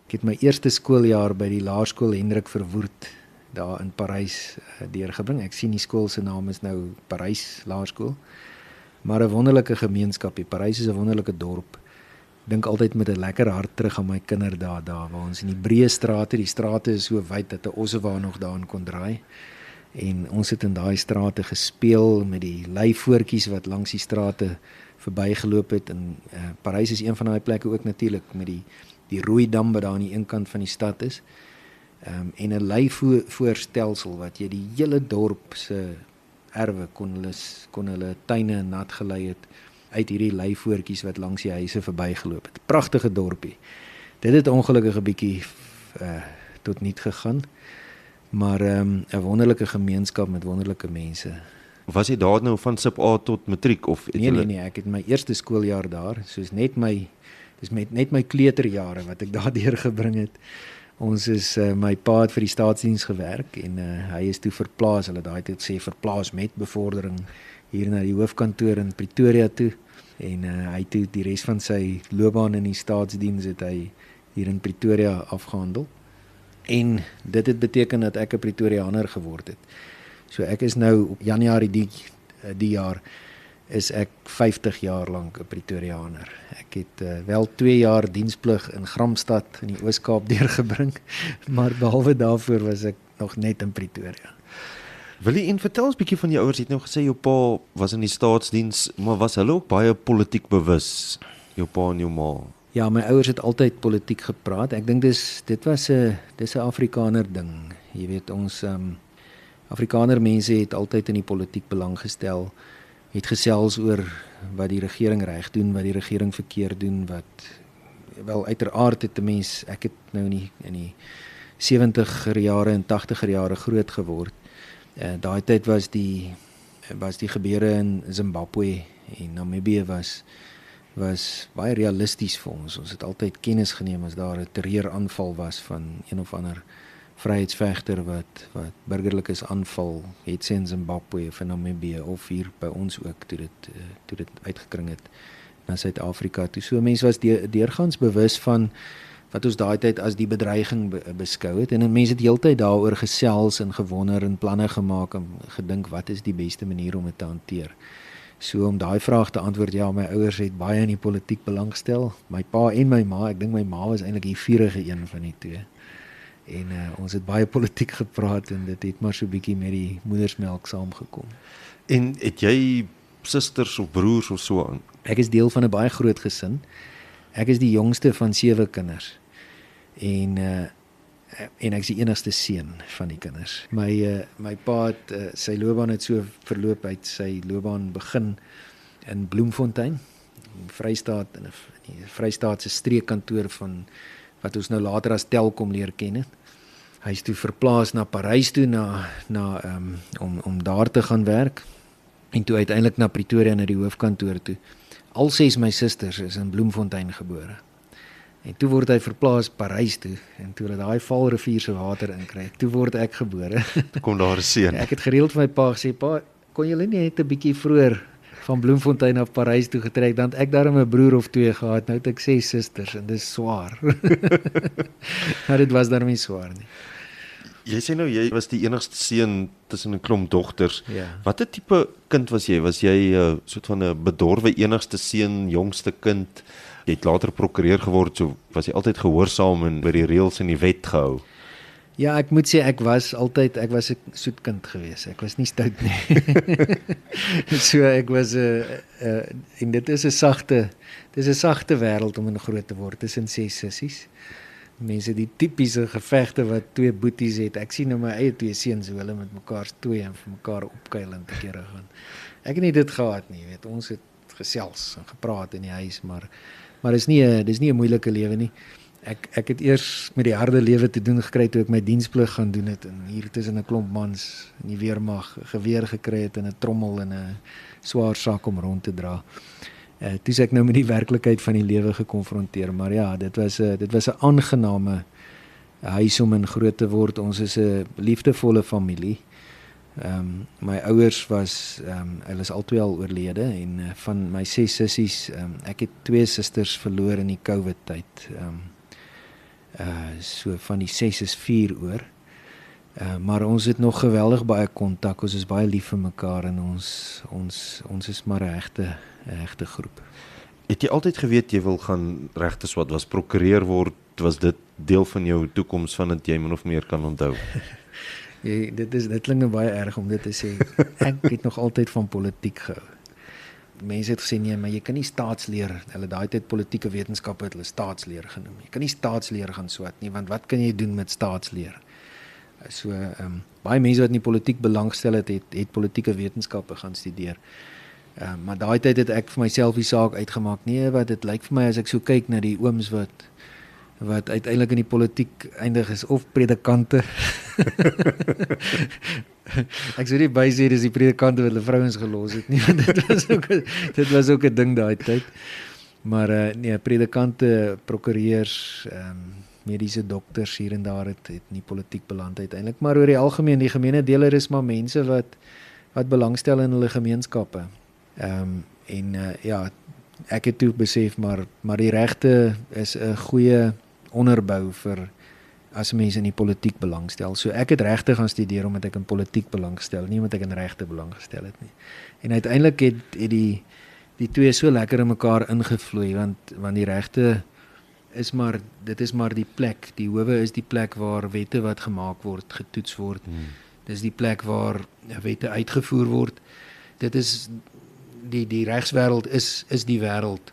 Ek het my eerste skooljaar by die laerskool Hendrik Verwoerd daar in Parys deurgebring. Ek sien die skool se naam is nou Parys Laerskool. Maar 'n wonderlike gemeenskap. Parys is 'n wonderlike dorp. Ek dink altyd met 'n lekker hart terug aan my kinderdae daar waar ons in die breë strate, die strate is so wyd dat 'n ossewa nog daarin kon draai. En ons het in daai strate gespeel met die leivoortjies wat langs die strate verbygeloop het en Parys is een van daai plekke ook natuurlik met die Rooidam wat daar aan die een kant van die stad is. En 'n leivoorstelsel wat jy die hele dorp se erwe kon hulle tuine nat gelei het uit hierdie leivoortjies wat langs die huise verbygeloop het. Pragtige dorpie. Dit het ongelukkig 'n bietjie tot niet gegaan. Maar 'n wonderlike gemeenskap met wonderlike mense. Was jy daar nou van sub A tot matriek of het Nee, ek het my eerste skooljaar daar, soos net my kleuterjare wat ek daar deurgebring het. Ons is my pa het vir die staatsdiens gewerk en hy is toe verplaas, hulle daai tyd sê verplaas met bevordering hier na die hoofkantoor in Pretoria toe en hy toe die res van sy loopbaan in die staatsdiens het hy hier in Pretoria afgehandel. En dit het beteken dat ek 'n Pretoriaaner geword het. So ek is nou op Januarie die jaar is ek 50 jaar lank 'n Pretoriaaner. Ek het wel 2 jaar diensplig in Gramstad in die Oos-Kaap deurgebring, maar behalwe daarvoor was ek nog net in Pretoria. Willie, en vertel ons 'n bietjie van jou ouers. Jy het nou gesê jou pa was in die staatsdiens, maar was hulle ook baie politiek bewus, jou pa en jou ma? Ja, my ouers het altyd politiek gepraat. Ek dink dis 'n Afrikaner ding. Jy weet ons Afrikaner mense het altyd in die politiek belang gestel, het gesels oor wat die regering reg doen, wat die regering verkeerd doen, wel uiteraard het 'n mens, ek het nou in die 70er jare en 80er jare groot geword. Daai tyd was die gebeure in Zimbabwe en Namibië was baie realisties vir ons. Ons het altyd kennis geneem as daar 'n terreuraanval was van een of ander vryheidsvegter wat burgerlikes aanval, het sy in Zimbabwe of in Namibië of hier by ons ook toe dit uitgekring het na Suid-Afrika toe. So mense was deurgaans bewus van wat ons daai tyd as die bedreiging beskou het en mense het heeltyd daaroor gesels en gewonder en planne gemaak en gedink wat is die beste manier om dit te hanteer. So om daai vraag te antwoord, ja, my ouers het baie in die politiek belangstel, my pa en my ma, ek dink my ma was eintlik die vurige een van die twee. En ons het baie politiek gepraat en dit het maar so bietjie met die moedersmelk saamgekom. En het jy susters of broers of so aan? Ek is deel van 'n baie groot gesin. Ek is die jongste van 7 kinders. En ek is die enigste seun van die kinders. My pa het sy loopbaan het so verloop, uit sy loopbaan begin in Bloemfontein, in Vrystaat, in die Vrystaatse streekkantoor van wat ons nou later as Telkom leer ken het. Hy is toe verplaas na Parys toe om daar te gaan werk en toe uiteindelik na Pretoria na die hoofkantoor toe. Al 6 my susters is in Bloemfontein gebore. En toe word hy verplaas Parys toe en toe hulle daai Vaalrivier se water inkry, toe word ek gebore. Kom daar 'n seun. Ek het gereeld vir my pa gesê, pa, kon julle nie net 'n bietjie vroeër van Bloemfontein af Parys toe getrek, dan ek daarom 'n broer of 2 gehad, nou het ek 6 susters en dis swaar. Maar dit was daarmee swaar nie. Jy sê nou jy was die enigste seun tussen 'n klomp dogters. Ja. Watter tipe kind was jy? Was jy soort van 'n bedorwe enigste seun, jongste kind? Jy het later prokureur geword, so was jy altyd gehoorsaam en by die reëls en die wet gehou? Ja, ek moet sê ek was 'n soet kind geweest. Ek was nie stout nie. So ek was en dit is 'n sagte wêreld om in groot te word tussen 6 sissies. Mense die tipiese gevegte wat 2 boeties het. Ek sien nou my eie 2 seuns hoe hulle met mekaar stoei en vir mekaar opkuil en te kere gaan. Ek het nie dit gehad nie, weet. Ons het gesels en gepraat in die huis, maar dis nie 'n moeilike lewe nie. Ek het eers met die harde lewe te doen gekry toe ek my diensplig gaan doen het en hier tussen 'n klomp mans in die weermag geweer gekry het en 'n trommel en 'n swaar sak om rond te dra. Toe is ek nou met die werklikheid van die lewe gekonfronteer, maar ja, dit was 'n aangename huis om in groot te word. Ons is 'n liefdevolle familie. My ouers hulle is albei al oorlede en van my 6 sissies, ek het 2 susters verloor in die COVID tyd. So van die 6 is 4 oor. Maar ons het nog geweldig baie kontak. Ons is baie lief vir mekaar en ons is maar 'n regte groep. Het jy altyd geweet jy wil gaan regtes wat was prokureur word? Was dit deel van jou toekoms van dit jy min of meer kan onthou? Dit klink nou baie erg om dit te sê. Ek het nog altyd van politiek gehou. Mense het gesê nee, maar jy kan nie staatsleer. Hulle daai tyd politieke wetenskappe het hulle staatsleer genoem. Jy kan nie staatsleer gaan swat nie, want wat kan jy doen met staatsleer? So baie mense wat in die politiek belangstel het politieke wetenskappe gaan studeer. Maar daai tyd het ek vir myself die saak uitgemaak. Nee, wat dit lyk vir my as ek so kyk na die ooms wat uiteindelik in die politiek eindig is of predikante. Ek sou nie by sê dis die predikante wat hulle vrouens gelos het nie, want dit was ook 'n ding daai tyd. Maar nee, predikante, prokureurs, mediese dokters hier en daar het in die politiek beland uiteindelik, maar oor die algemeen, die gemene deler is maar mense wat belangstel in hulle gemeenskappe. Ja, ek het toe besef, maar die regte is 'n goeie onderbou vir as mense in die politiek belangstel. So ek het regte gaan studeer omdat ek in politiek belangstel, nie omdat ek in regte belang gestel het nie. En uiteindelik het die twee so lekker in mekaar ingevloei, want die regte is maar die plek, die howe is die plek waar wette wat gemaak word, getoets word. Dis die plek waar wette uitgevoer word. Dit is die regswêreld is die wêreld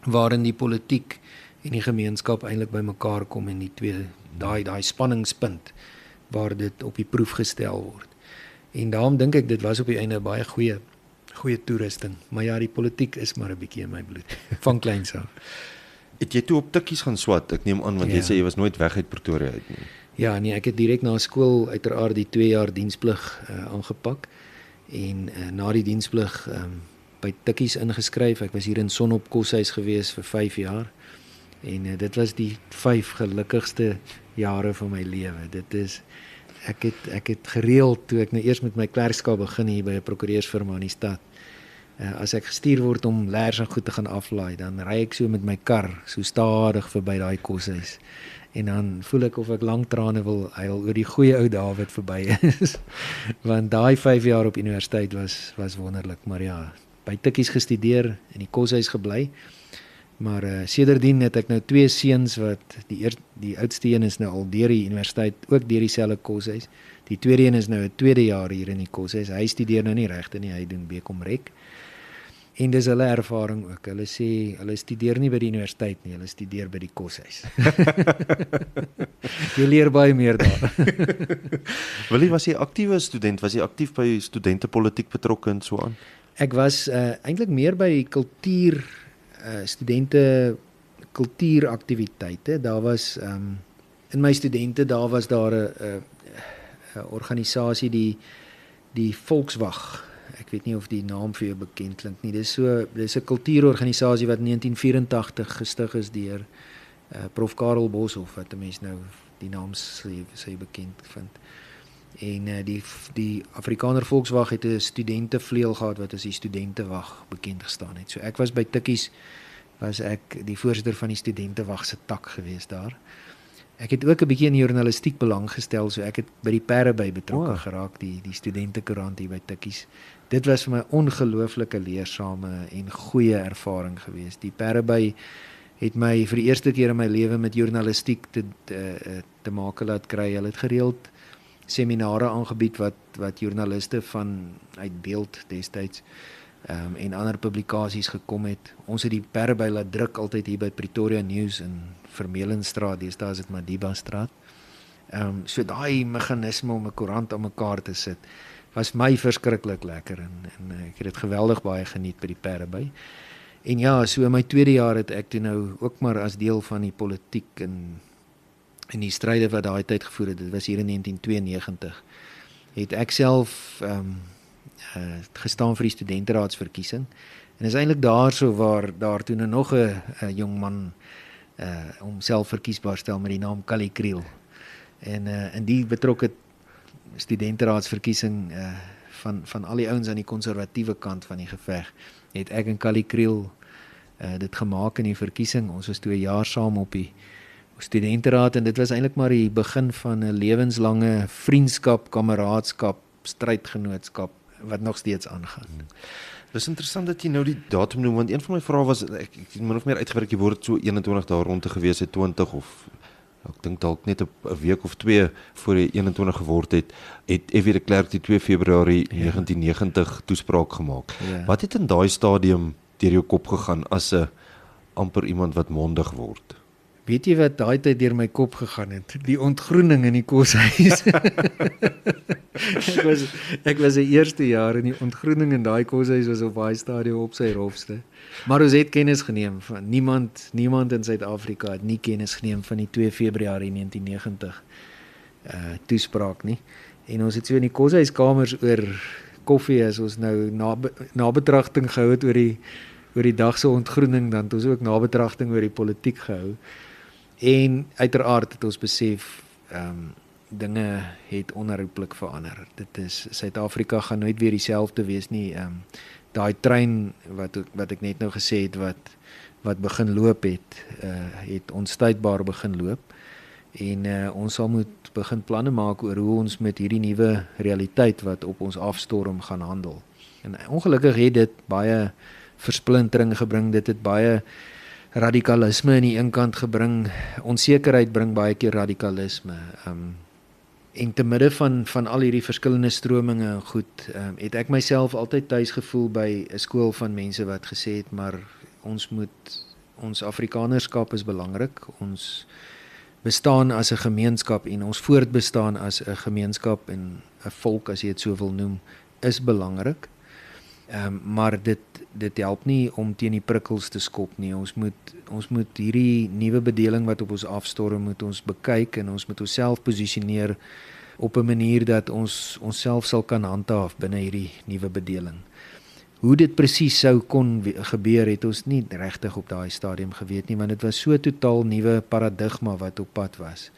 waarin die politiek en die gemeenskap eintlik by mekaar kom en die twee daai spanningspunt waar dit op die proef gestel word. En daarom dink ek dit was op die einde baie goeie toerusting. Maar ja, die politiek is maar 'n bietjie in my bloed van kleins af. Het jy toe op tikkies gaan swat? Ek neem aan want jy Ja. sê jy was nooit weg uit Pretoria uit nie. Ja, nee, ek het direk na skool uiteraard die 2 jaar diensplig aangepak en na die diensplig by tikkies ingeskryf. Ek was hier in Sonop Koshuis gewees vir 5 jaar en dit was die 5 gelukkigste jare van my lewe. Dit is ek het gereeld toe ek nou eers met my klerkskap begin hier by 'n prokureursfirma in die stad. As ek gestuur word om leers en goed te gaan aflaai, dan ry ek so met my kar so stadig verby daai koshuis. En dan voel ek of ek lang trane wil huil oor die goeie ou dae wat verby is. Want daai 5 jaar op universiteit was wonderlik, maar ja, by tikkies gestudeer en die koshuis gebly. Maar sedertdien het ek nou 2 seuns wat die oudste een is nou al deur die universiteit, ook deur dieselfde koshuis. Die tweede een is nou 'n tweede jaar hier in die koshuis. Hy studeer nou nie regte nie, hy doen BCom Rek. En dis hulle ervaring ook. Hulle sê hulle studeer nie by die universiteit nie, hulle studeer by die koshuis. Jy leer baie meer daar. Willie, was jy 'n aktiewe student? Was jy aktief by studentepolitiek betrokke en so aan? Ek was eintlik meer by studente kultuuraktiwiteite. Daar was in my studente daar was daar 'n organisasie die Volkswag. Ek weet nie of die naam vir jou bekend klink nie. Dis 'n kultuurorganisasie wat in 1984 gestig is deur Prof Karel Boshoff, wat 'n mens nou die naam sê bekend vind. En die Afrikaner Volkswag het 'n studentevleuel gehad wat as die studentewag bekend gestaan het. So ek was by tikkies was ek die voorsitter van die studentewag se tak gewees daar. Ek het ook 'n bietjie in journalistiek belang gestel, so ek het by die Parabay betrokke geraak, die studentekoerant hier by tikkies. Dit was vir my ongelooflike leersame en goeie ervaring gewees. Die Parabay het my vir die eerste keer in my lewe met journalistiek te maak laat kry. Hulle het gereeld seminare aangebied wat joernaliste uit Beeld destyds en ander publikasies gekom het. Ons het die Parabay laat druk altyd hier by Pretoria News in Vermeulenstraat, deesdae is dit Madiba straat. So daai meganisme om 'n koerant aan mekaar te sit was my verskriklik lekker en ek het dit geweldig baie geniet by die Parabay. En ja, so in my tweede jaar het ek toe nou ook maar as deel van die politiek en die stryde wat daai tyd gevoer het. Dit was hier in 1992. Het ek self gestaan vir die studenteraadsverkiesing. En is eintlik daarso waar daar toe nog 'n jong man homself verkiesbaar stel met die naam Kali Kriel. En in die betrokke studenteraadsverkiesing van al die ouens aan die konservatiewe kant van die geveg, het ek en Kali Kriel dit gemaak in die verkiesing. Ons was toe 'n jaar saam op die studenteraad en dit was eintlik maar die begin van 'n lewenslange vriendskap, kameraadskap, strydgenootskap wat nog steeds aangaan. Dis interessant dat jy nou die datum noem, want een van my vrae was, ek min of meer uitgewerk, jy word so 21 daar rond te gewees het, 20 of ek dink dalk net 'n week of 2 voor jy 21 geword het F.W. de Klerk die 2 Februarie 1990 toespraak gemaak. Ja. Wat het in daai stadium deur jou kop gegaan as 'n amper iemand wat mondig word? Weet jy wat daai tyd deur my kop gegaan het? Die ontgroening in die koshuis. Ek was die eerste jaar en die ontgroening in daai koshuis was op daai stadium op sy rofste. Maar ons het kennis geneem van niemand in Suid-Afrika het nie kennis geneem van die 2 Februarie 1990 toespraak nie. En ons het so in die koshuiskamers oor koffie as ons nou nabetragting gehou het oor die dag se ontgroening, dan het ons ook nabetragting oor die politiek gehou. En uiteraard het ons besef dinge het onherroepelik verander. Dit is Suid-Afrika gaan nooit weer dieselfde wees nie. Daai trein wat ek net nou gesê het wat begin loop het onstuitbaar begin loop. En ons sal moet begin planne maak oor hoe ons met hierdie nuwe realiteit wat op ons afstorm gaan handel. En ongelukkig het dit baie versplintering gebring, dit het baie radikalisme aan die een kant gebring, onsekerheid bring baie keer radikalisme. En te midde van al hierdie verskillende strominge en goed, het ek myself altyd tuis gevoel by 'n skool van mense wat gesê het, maar ons Afrikanerskap is belangrik, ons bestaan as 'n gemeenskap en ons voortbestaan as 'n gemeenskap en volk, as jy dit so wil noem, is belangrik. Maar dit help nie om teen die prikkels te skop nie. Ons moet hierdie nuwe bedeling wat op ons afstorm, moet ons bekyk en ons moet onsself posisioneer op 'n manier dat ons onsself sal kan handhaaf binne hierdie nuwe bedeling. Hoe dit presies sou kon gebeur, het ons nie regtig op daai stadium geweet nie, want dit was so totaal nuwe paradigma wat op pad was.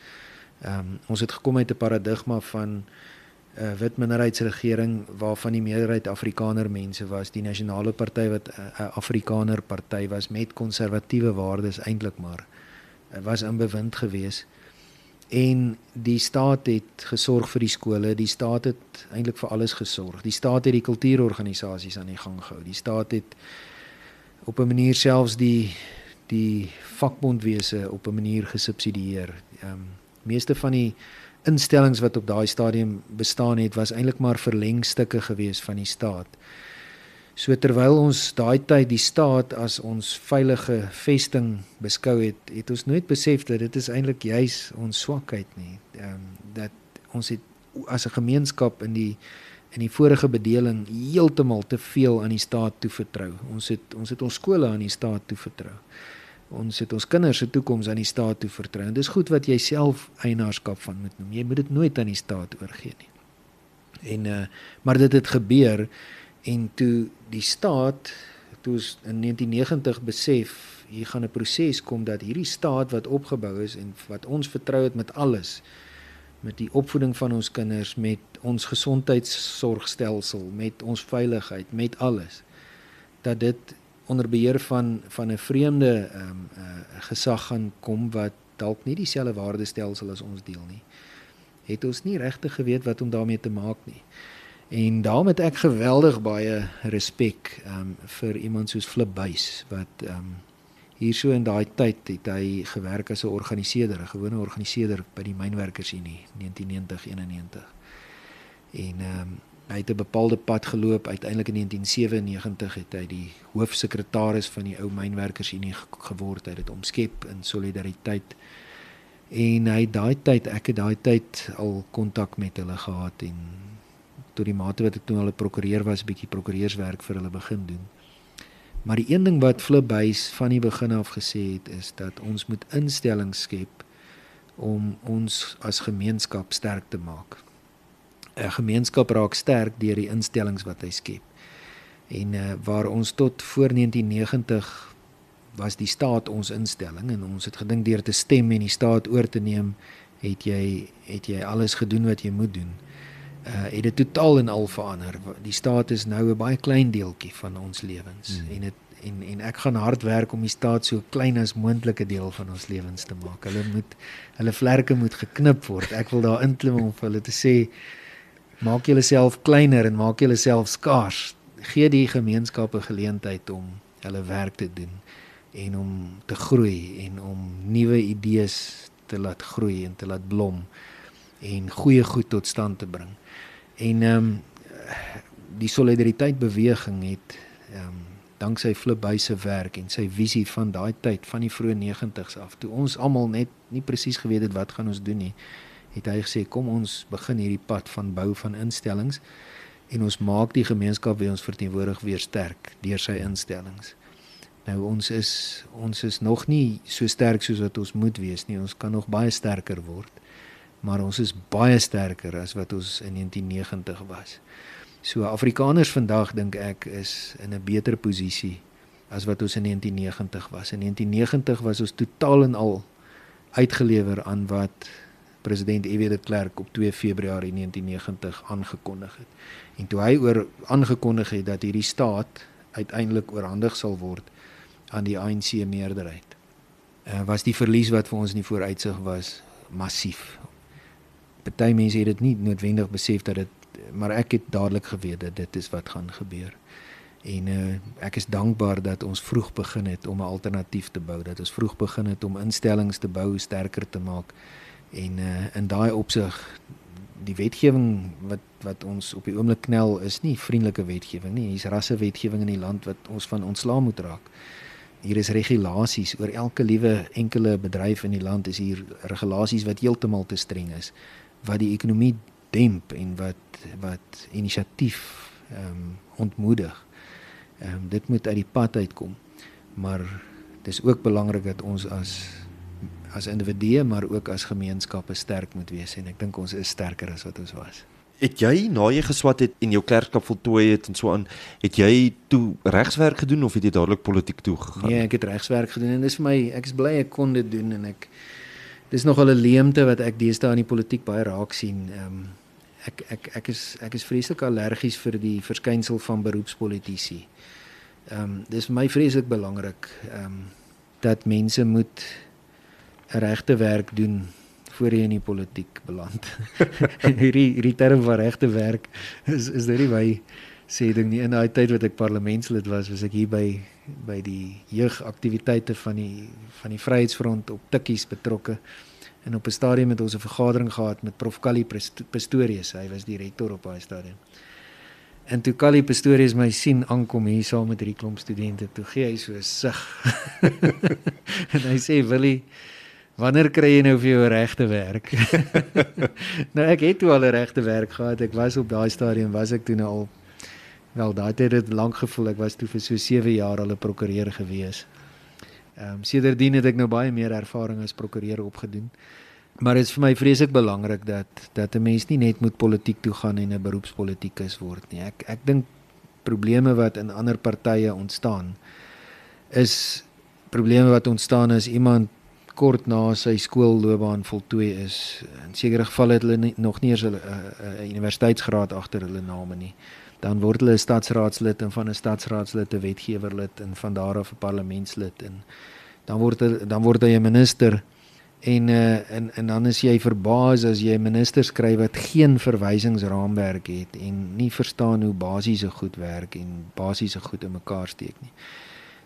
Ons het gekom uit 'n paradigma van wit minderheidsregering waarvan die meerderheid Afrikaner mense was, die nasionale party wat 'n Afrikaner party was met konservatiewe waardes eintlik maar was in bewind gewees. En die staat het gesorg vir die skole, die staat het eintlik vir alles gesorg. Die staat het die kultuurorganisasies aan die gang gehou. Die staat het op 'n manier selfs die vakbondwese op 'n manier gesubsidieer. Meeste van die instellings wat op daai stadium bestaan het, was eintlik maar verlengstukke gewees van die staat. So terwyl ons daai tyd die staat as ons veilige vesting beskou het, het ons nooit besef dat dit is eintlik juis ons swakheid nie. Dat ons het as 'n gemeenskap in die vorige bedeling heeltemal te veel aan die staat toevertrou. Ons het ons skole aan die staat toevertrou. Ons het ons kinders se toekoms aan die staat toevertrou. En dis goed wat jy self eienaarskap van moet noem. Jy moet dit nooit aan die staat oorgee nie. Maar dit het gebeur en toe die staat, toe ons in 1990 besef, hier gaan 'n proses kom dat hierdie staat wat opgebou is en wat ons vertrou het met alles, met die opvoeding van ons kinders, met ons gesondheidsorgstelsel, met ons veiligheid, met alles, dat dit onder beheer van 'n vreemde gesag gaan kom wat dalk nie dieselfde waardestelsel as ons deel nie, het ons nie regtig geweet wat om daarmee te maak nie. En daarom het ek geweldig baie respek vir iemand soos Flip Buys, wat hier so in daai tyd het hy gewerk as 'n organiseerder, 'n gewone organiseerder by die Mynwerkersunie 1990-91. En hy het 'n bepaalde pad geloop. Uiteindelik in 1997 het hy die hoofsekretaris van die ou Mynwerkersunie geword. Hy het dit omskep in solidariteit. En ek het daai tyd al kontak met hulle gehad en tot die mate wat ek toen al 'n prokureur was, 'n bietjie prokureurswerk vir hulle begin doen. Maar die een ding wat Flip Buys van die begin af gesê het, is dat ons moet instellings skep om ons as gemeenskap sterk te maak. 'n Gemeenskap raak sterk deur die instellings wat hy skep. En waar ons tot voor 1990 was die staat ons instelling en ons het gedink deur te stem en die staat oor te neem, het jy alles gedoen wat jy moet doen. Het dit totaal en al verander. Die staat is nou 'n baie klein deeltjie van ons lewens. En ek gaan hard werk om die staat so klein as moontlike deel van ons lewens te maak. Hulle vlerke moet geknip word. Ek wil daar inklim om vir hulle te sê, maak julle self kleiner en maak julle self skaars. Gee die gemeenskappe geleentheid om hulle werk te doen en om te groei en om nuwe idees te laat groei en te laat blom en goeie goed tot stand te bring. En die solidariteitbeweging het danksy Flip Buys se werk en sy visie van daai tyd, van die vroeë 90's af, toe ons almal net nie presies geweet het wat gaan ons doen nie, het hy gesê, kom ons begin hierdie pad van bou van instellings en ons maak die gemeenskap wie ons verteenwoordig weer sterk deur sy instellings. Nou ons is nog nie so sterk soos wat ons moet wees nie, ons kan nog baie sterker word, maar ons is baie sterker as wat ons in 1990 was. So Afrikaners vandag, dink ek, is in 'n beter posisie as wat ons in 1990 was. In 1990 was ons totaal en al uitgelewer aan wat president F.W. de Klerk op 2 Februarie 1990 aangekondig het. En toe hy aangekondig het dat hierdie staat uiteindelik oorhandig sal word aan die ANC meerderheid, was die verlies wat vir ons in die vooruitsig was massief. Party mense het dit nie noodwendig besef dat dit, maar ek het dadelik geweet dat dit is wat gaan gebeur. En ek is dankbaar dat ons vroeg begin het om 'n alternatief te bou, dat ons vroeg begin het om instellings te bou, sterker te maak. En in daai opsig, die wetgewing wat ons op die oomblik knel, is nie vriendelike wetgewing nie. Hier's rassewetgewing in die land wat ons van ontslaa moet raak. Hier is regulasies oor elke liewe enkele bedryf in die land, is hier regulasies wat heeltemal te streng is, wat die ekonomie demp en wat inisiatief ontmoedig. Dit moet uit die pad uitkom. Maar dit is ook belangrik dat ons as individue, maar ook as gemeenskappe sterk moet wees en ek dink ons is sterker as wat ons was. Het jy, na jy geswat het en jou klerkskap voltooi het en so aan, het jy toe regswerk gedoen of het jy dadelik politiek toe gegaan? Nee, ek het regswerk gedoen en dis vir my, ek is bly ek kon dit doen en dis nogal 'n leemte wat ek deesdae in die politiek baie raak sien. Ek is vreeslik allergies vir die verskynsel van beroepspolitici. Dis vir my vreeslik belangrik dat mense moet 'n regte werk doen voor jy in die politiek beland. hierdie term van regte werk is dit nie my sê ding nie. In daai tyd wat ek parlementslid was ek hier by die jeugaktiwiteite van die Vryheidsfront op Tikkies betrokke. En op 'n stadium het ons 'n vergadering gehad met Prof Callie Pistorius. Hy was die rektor op daai stadium. En toe Callie Pistorius my sien aankom hier saam met hierdie klomp studente, toe gee hy so 'n sug. En hy sê, Willie, wanneer kry jy nou vir jou regte werk? Nou ek het toe al 'n regte werk gehad. Ek was op daai stadium, was ek toe nou al, wel daai tyd het lank gevoel, ek was toe vir so 7 jaar al 'n prokureur gewees. Sedertdien het ek nou baie meer ervaring as prokureur opgedoen. Maar dit is vir my vreeslik belangrik dat 'n mens nie net moet politiek toe gaan en 'n beroepspolitikus word nie. Ek dink probleme wat in ander partye ontstaan is probleme wat ontstaan as iemand kort na sy skoolloopbaan voltooi is. In sekere gevalle het hulle nog nie eens 'n universiteitsgraad agter hulle name nie. Dan word hulle 'n stadsraadslid en van 'n stadsraadslid 'n wetgewerlid en van daar af 'n parlementslid en dan word hy 'n minister en dan is jy verbaas as jy 'n minister skryf wat geen verwysingsraamwerk het en nie verstaan hoe basiese goed werk en basiese goed in mekaar steek nie.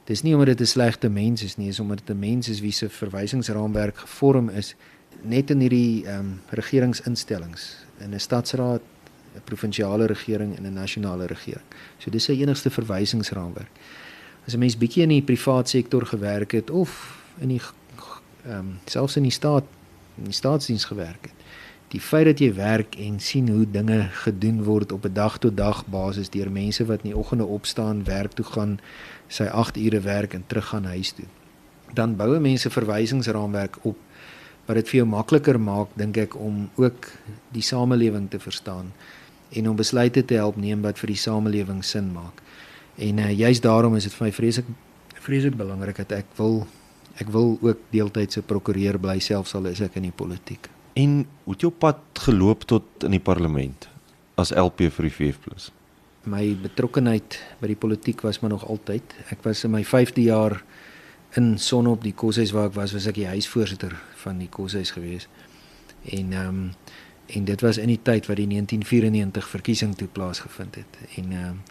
Dis nie omdat dit 'n slegte mens is nie, is omdat dit 'n mens is wie se verwysingsraamwerk gevorm is net in hierdie regeringsinstellings, in 'n stadsraad, 'n provinsiale regering en 'n nasionale regering. So dis sy enigste verwysingsraamwerk. As 'n mens bietjie in die privaat sektor gewerk het of in die selfs in die staatsdiens gewerk het, die feit dat jy werk en sien hoe dinge gedoen word op 'n dag-tot-dag basis deur mense wat in die oggende opstaan, werk toe gaan, sy 8 ure werk en terug gaan huis toe, dan bou mense verwysingsraamwerk op wat dit vir jou makliker maak, dink ek, om ook die samelewing te verstaan en om besluite te help neem wat vir die samelewing sin maak. En juist daarom is dit vir my vreeslik belangrik dat ek wil ook deeltydse prokureur bly, selfs al is ek in die politiek. En hoe het jou pad geloop tot in die parlement as LP vir die VF+? My betrokkenheid by die politiek was maar nog altyd. Ek was in my 5de jaar in Sonne op die koshuis waar ek was ek die huisvoorsitter van die koshuis gewees. En dit was in die tyd wat die 1994 verkiesing toe plaasgevind het. En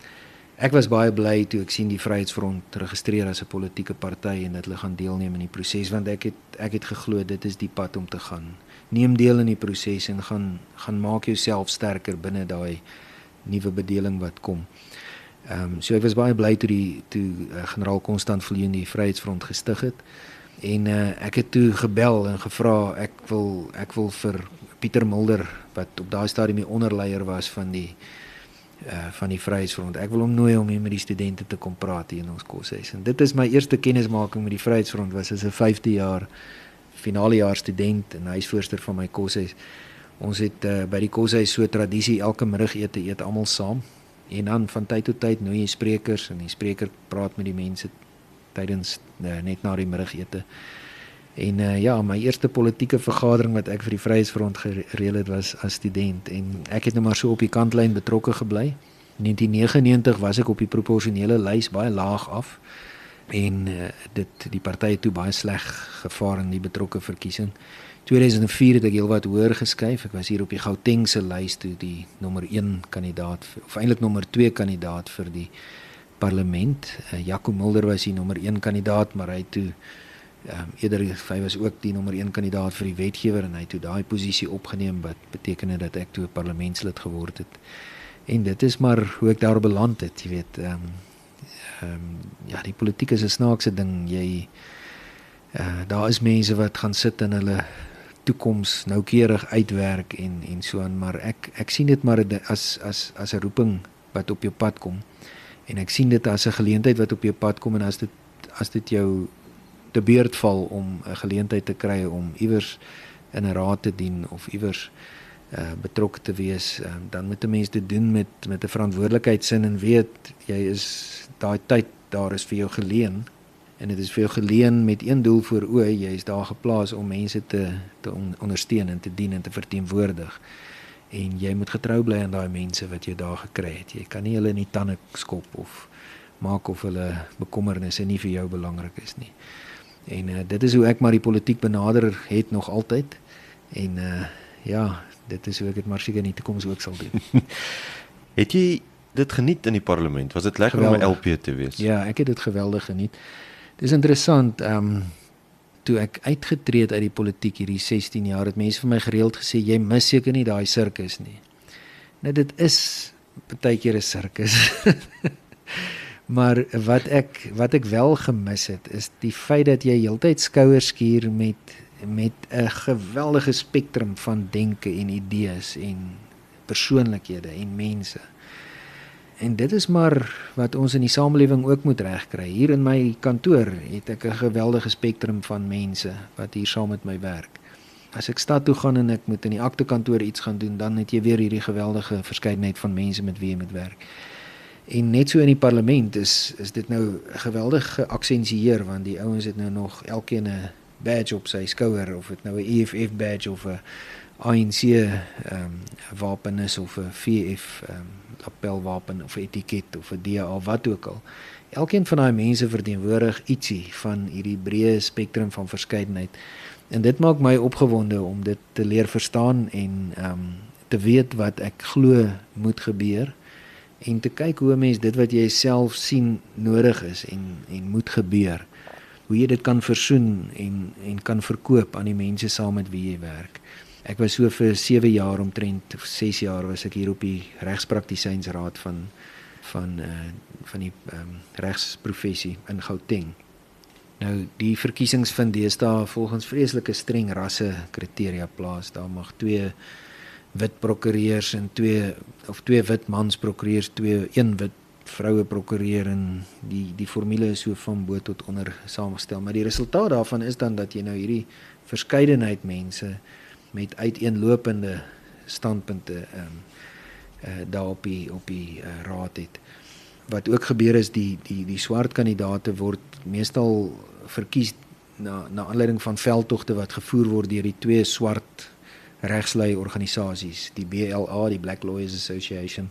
ek was baie bly toe ek sien die Vryheidsfront registreer as 'n politieke party en dat hulle gaan deelneem in die proses, want ek het geglo dit is die pad om te gaan. Neem deel in die proses en gaan maak jouself sterker binne daai nuwe bedeling wat kom. So ek was baie bly toe generaal Constant Viljoen die Vryheidsfront gestig het. En ek het toe gebel en gevra ek wil vir Pieter Mulder, wat op daai stadium die onderleier was van die Vryheidsfront. Ek wil hom nooi om hier met die studente te kom praat hier in ons koshuis. En dit is my eerste kennismaking met die Vryheidsfront, was as 'n 5de jaar finale jaar student en huisvoorsitter van my koshuis. Ons het by die koshuis so tradisie, elke middagete eet almal saam. En dan van tyd tot tyd nooi jy sprekers en die spreker praat met die mense tydens net na die middagete. En my eerste politieke vergadering wat ek vir die Vryheidsfront gereël het was as student en ek het nou maar so op die kantlyn betrokke gebly. In 1999 was ek op die proporsionele lys baie laag af en die party het toe baie sleg gevaar in die betrokke verkiesing. 2004 het ek heelwat hoër geskuif. Ek was hier op die Gautengse lys toe die nommer 1 kandidaat of eintlik nommer 2 kandidaat vir die parlement. Jaco Mulder was die nommer 1 kandidaat, maar hy toe hy was ook die nommer 1 kandidaat vir die wetgewer en hy het toe daai posisie opgeneem wat beteken dat ek toe 'n parlementslid geword het. En dit is maar hoe ek daar beland het, jy weet. Die politiek is 'n snaakse ding. Daar is mense wat gaan sit en hulle toekoms noukeurig uitwerk en so aan, maar ek sien dit maar as 'n roeping wat op jou pad kom. En ek sien dit as 'n geleentheid wat op jou pad kom, en as dit jou te beurt val om 'n geleentheid te kry om iewers in 'n raad te dien of iewers betrokke te wees, dan moet 'n mens dit doen met 'n verantwoordelikheidsin en weet daai tyd daar is vir jou geleen, en dit is vir jou geleen met een doel voor oë. Jy is daar geplaas om mense te ondersteun en te dien en te verteenwoordig. En jy moet getrou bly aan daai mense wat jy daar gekry het. Jy kan nie hulle in die tande skop of maak of hulle bekommernisse nie vir jou belangrik is nie. En dit is hoe ek maar die politiek benader het nog altyd. En ja, dit is hoe ek dit maar seker in die toekoms ook sal doen. Het jy dit geniet in die parlement? Was dit lekker Geweldig. om 'n LP te wees? Ja, ek het dit geweldig geniet. Dis interessant, toe ek uitgetree het uit die politiek hierdie 16 jaar, het mense vir my gereeld gesê, jy mis seker nie daai sirkus nie. Nou dit is partykeer 'n sirkus. Maar wat ek wel gemis het, is die feit dat jy heeltyd skouers skuur met 'n geweldige spektrum van denke en idees en persoonlikhede en mense. En dit is maar wat ons in die samelewing ook moet regkry. Hier in my kantoor het ek 'n geweldige spektrum van mense wat hier saam met my werk. As ek stad toe gaan en ek moet in die aktekantoor iets gaan doen, dan het jy weer hierdie geweldige verskeidenheid van mense met wie jy moet werk. En net so in die parlement is dit nou geweldig geaksensieer, want die ouens het nou nog elkeen 'n badge op sy skouer, of dit nou 'n EFF badge of 'n ANC wapen is of 'n VF lapelwapen of 'n etiket of 'n DA, wat ook al. Elkeen van daai mense verteenwoordig ietsie van hierdie breë spektrum van verskeidenheid. En dit maak my opgewonde om dit te leer verstaan en te weet wat ek glo moet gebeur, en te kyk hoe 'n mens dit wat jy self sien nodig is en moet gebeur, hoe jy dit kan versoen en kan verkoop aan die mense saam met wie jy werk. Ek was so vir 7 jaar omtrent, of 6 jaar was ek hier op die regspraktisynsraad van die regsprofessie in Gauteng. Nou die verkiesings vind deesdae volgens vreeslike streng rasse kriteria plaas. Daar mag 2 wit prokureurs en 2 wit mans prokureurs, 1 wit vroue prokureur, en die formule is so van bo tot onder saamgestel. Maar die resultaat daarvan is dan dat jy nou hierdie verskeidenheid mense met uiteenlopende standpunte daar op die raad het. Wat ook gebeur is die swart kandidate word meestal verkies na aanleiding van veldtogte wat gevoer word deur die 2 swart regslei organisasies, die BLA, die Black Lawyers Association,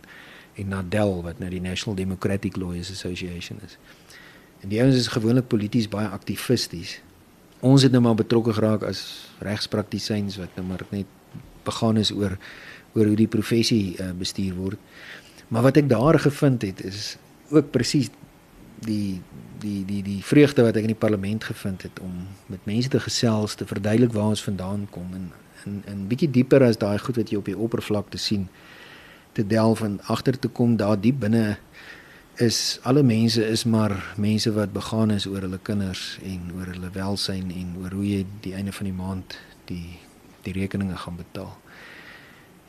en NADEL wat nou die National Democratic Lawyers Association is. En die ouens is gewoonlik polities baie aktivisties. Ons het nou maar betrokke geraak as regspraktisyns wat nou maar net begaan is oor hoe die professie bestuur word. Maar wat ek daar gevind het is ook presies die vreugde wat ek in die parlement gevind het om met mense te gesels, te verduidelik waar ons vandaan kom en bietjie dieper as daai goed wat jy op die oppervlakte sien, te delf en agter te kom daar diep binne is alle mense is maar mense wat begaan is oor hulle kinders en oor hulle welsyn en oor hoe jy die einde van die maand die rekeninge gaan betaal.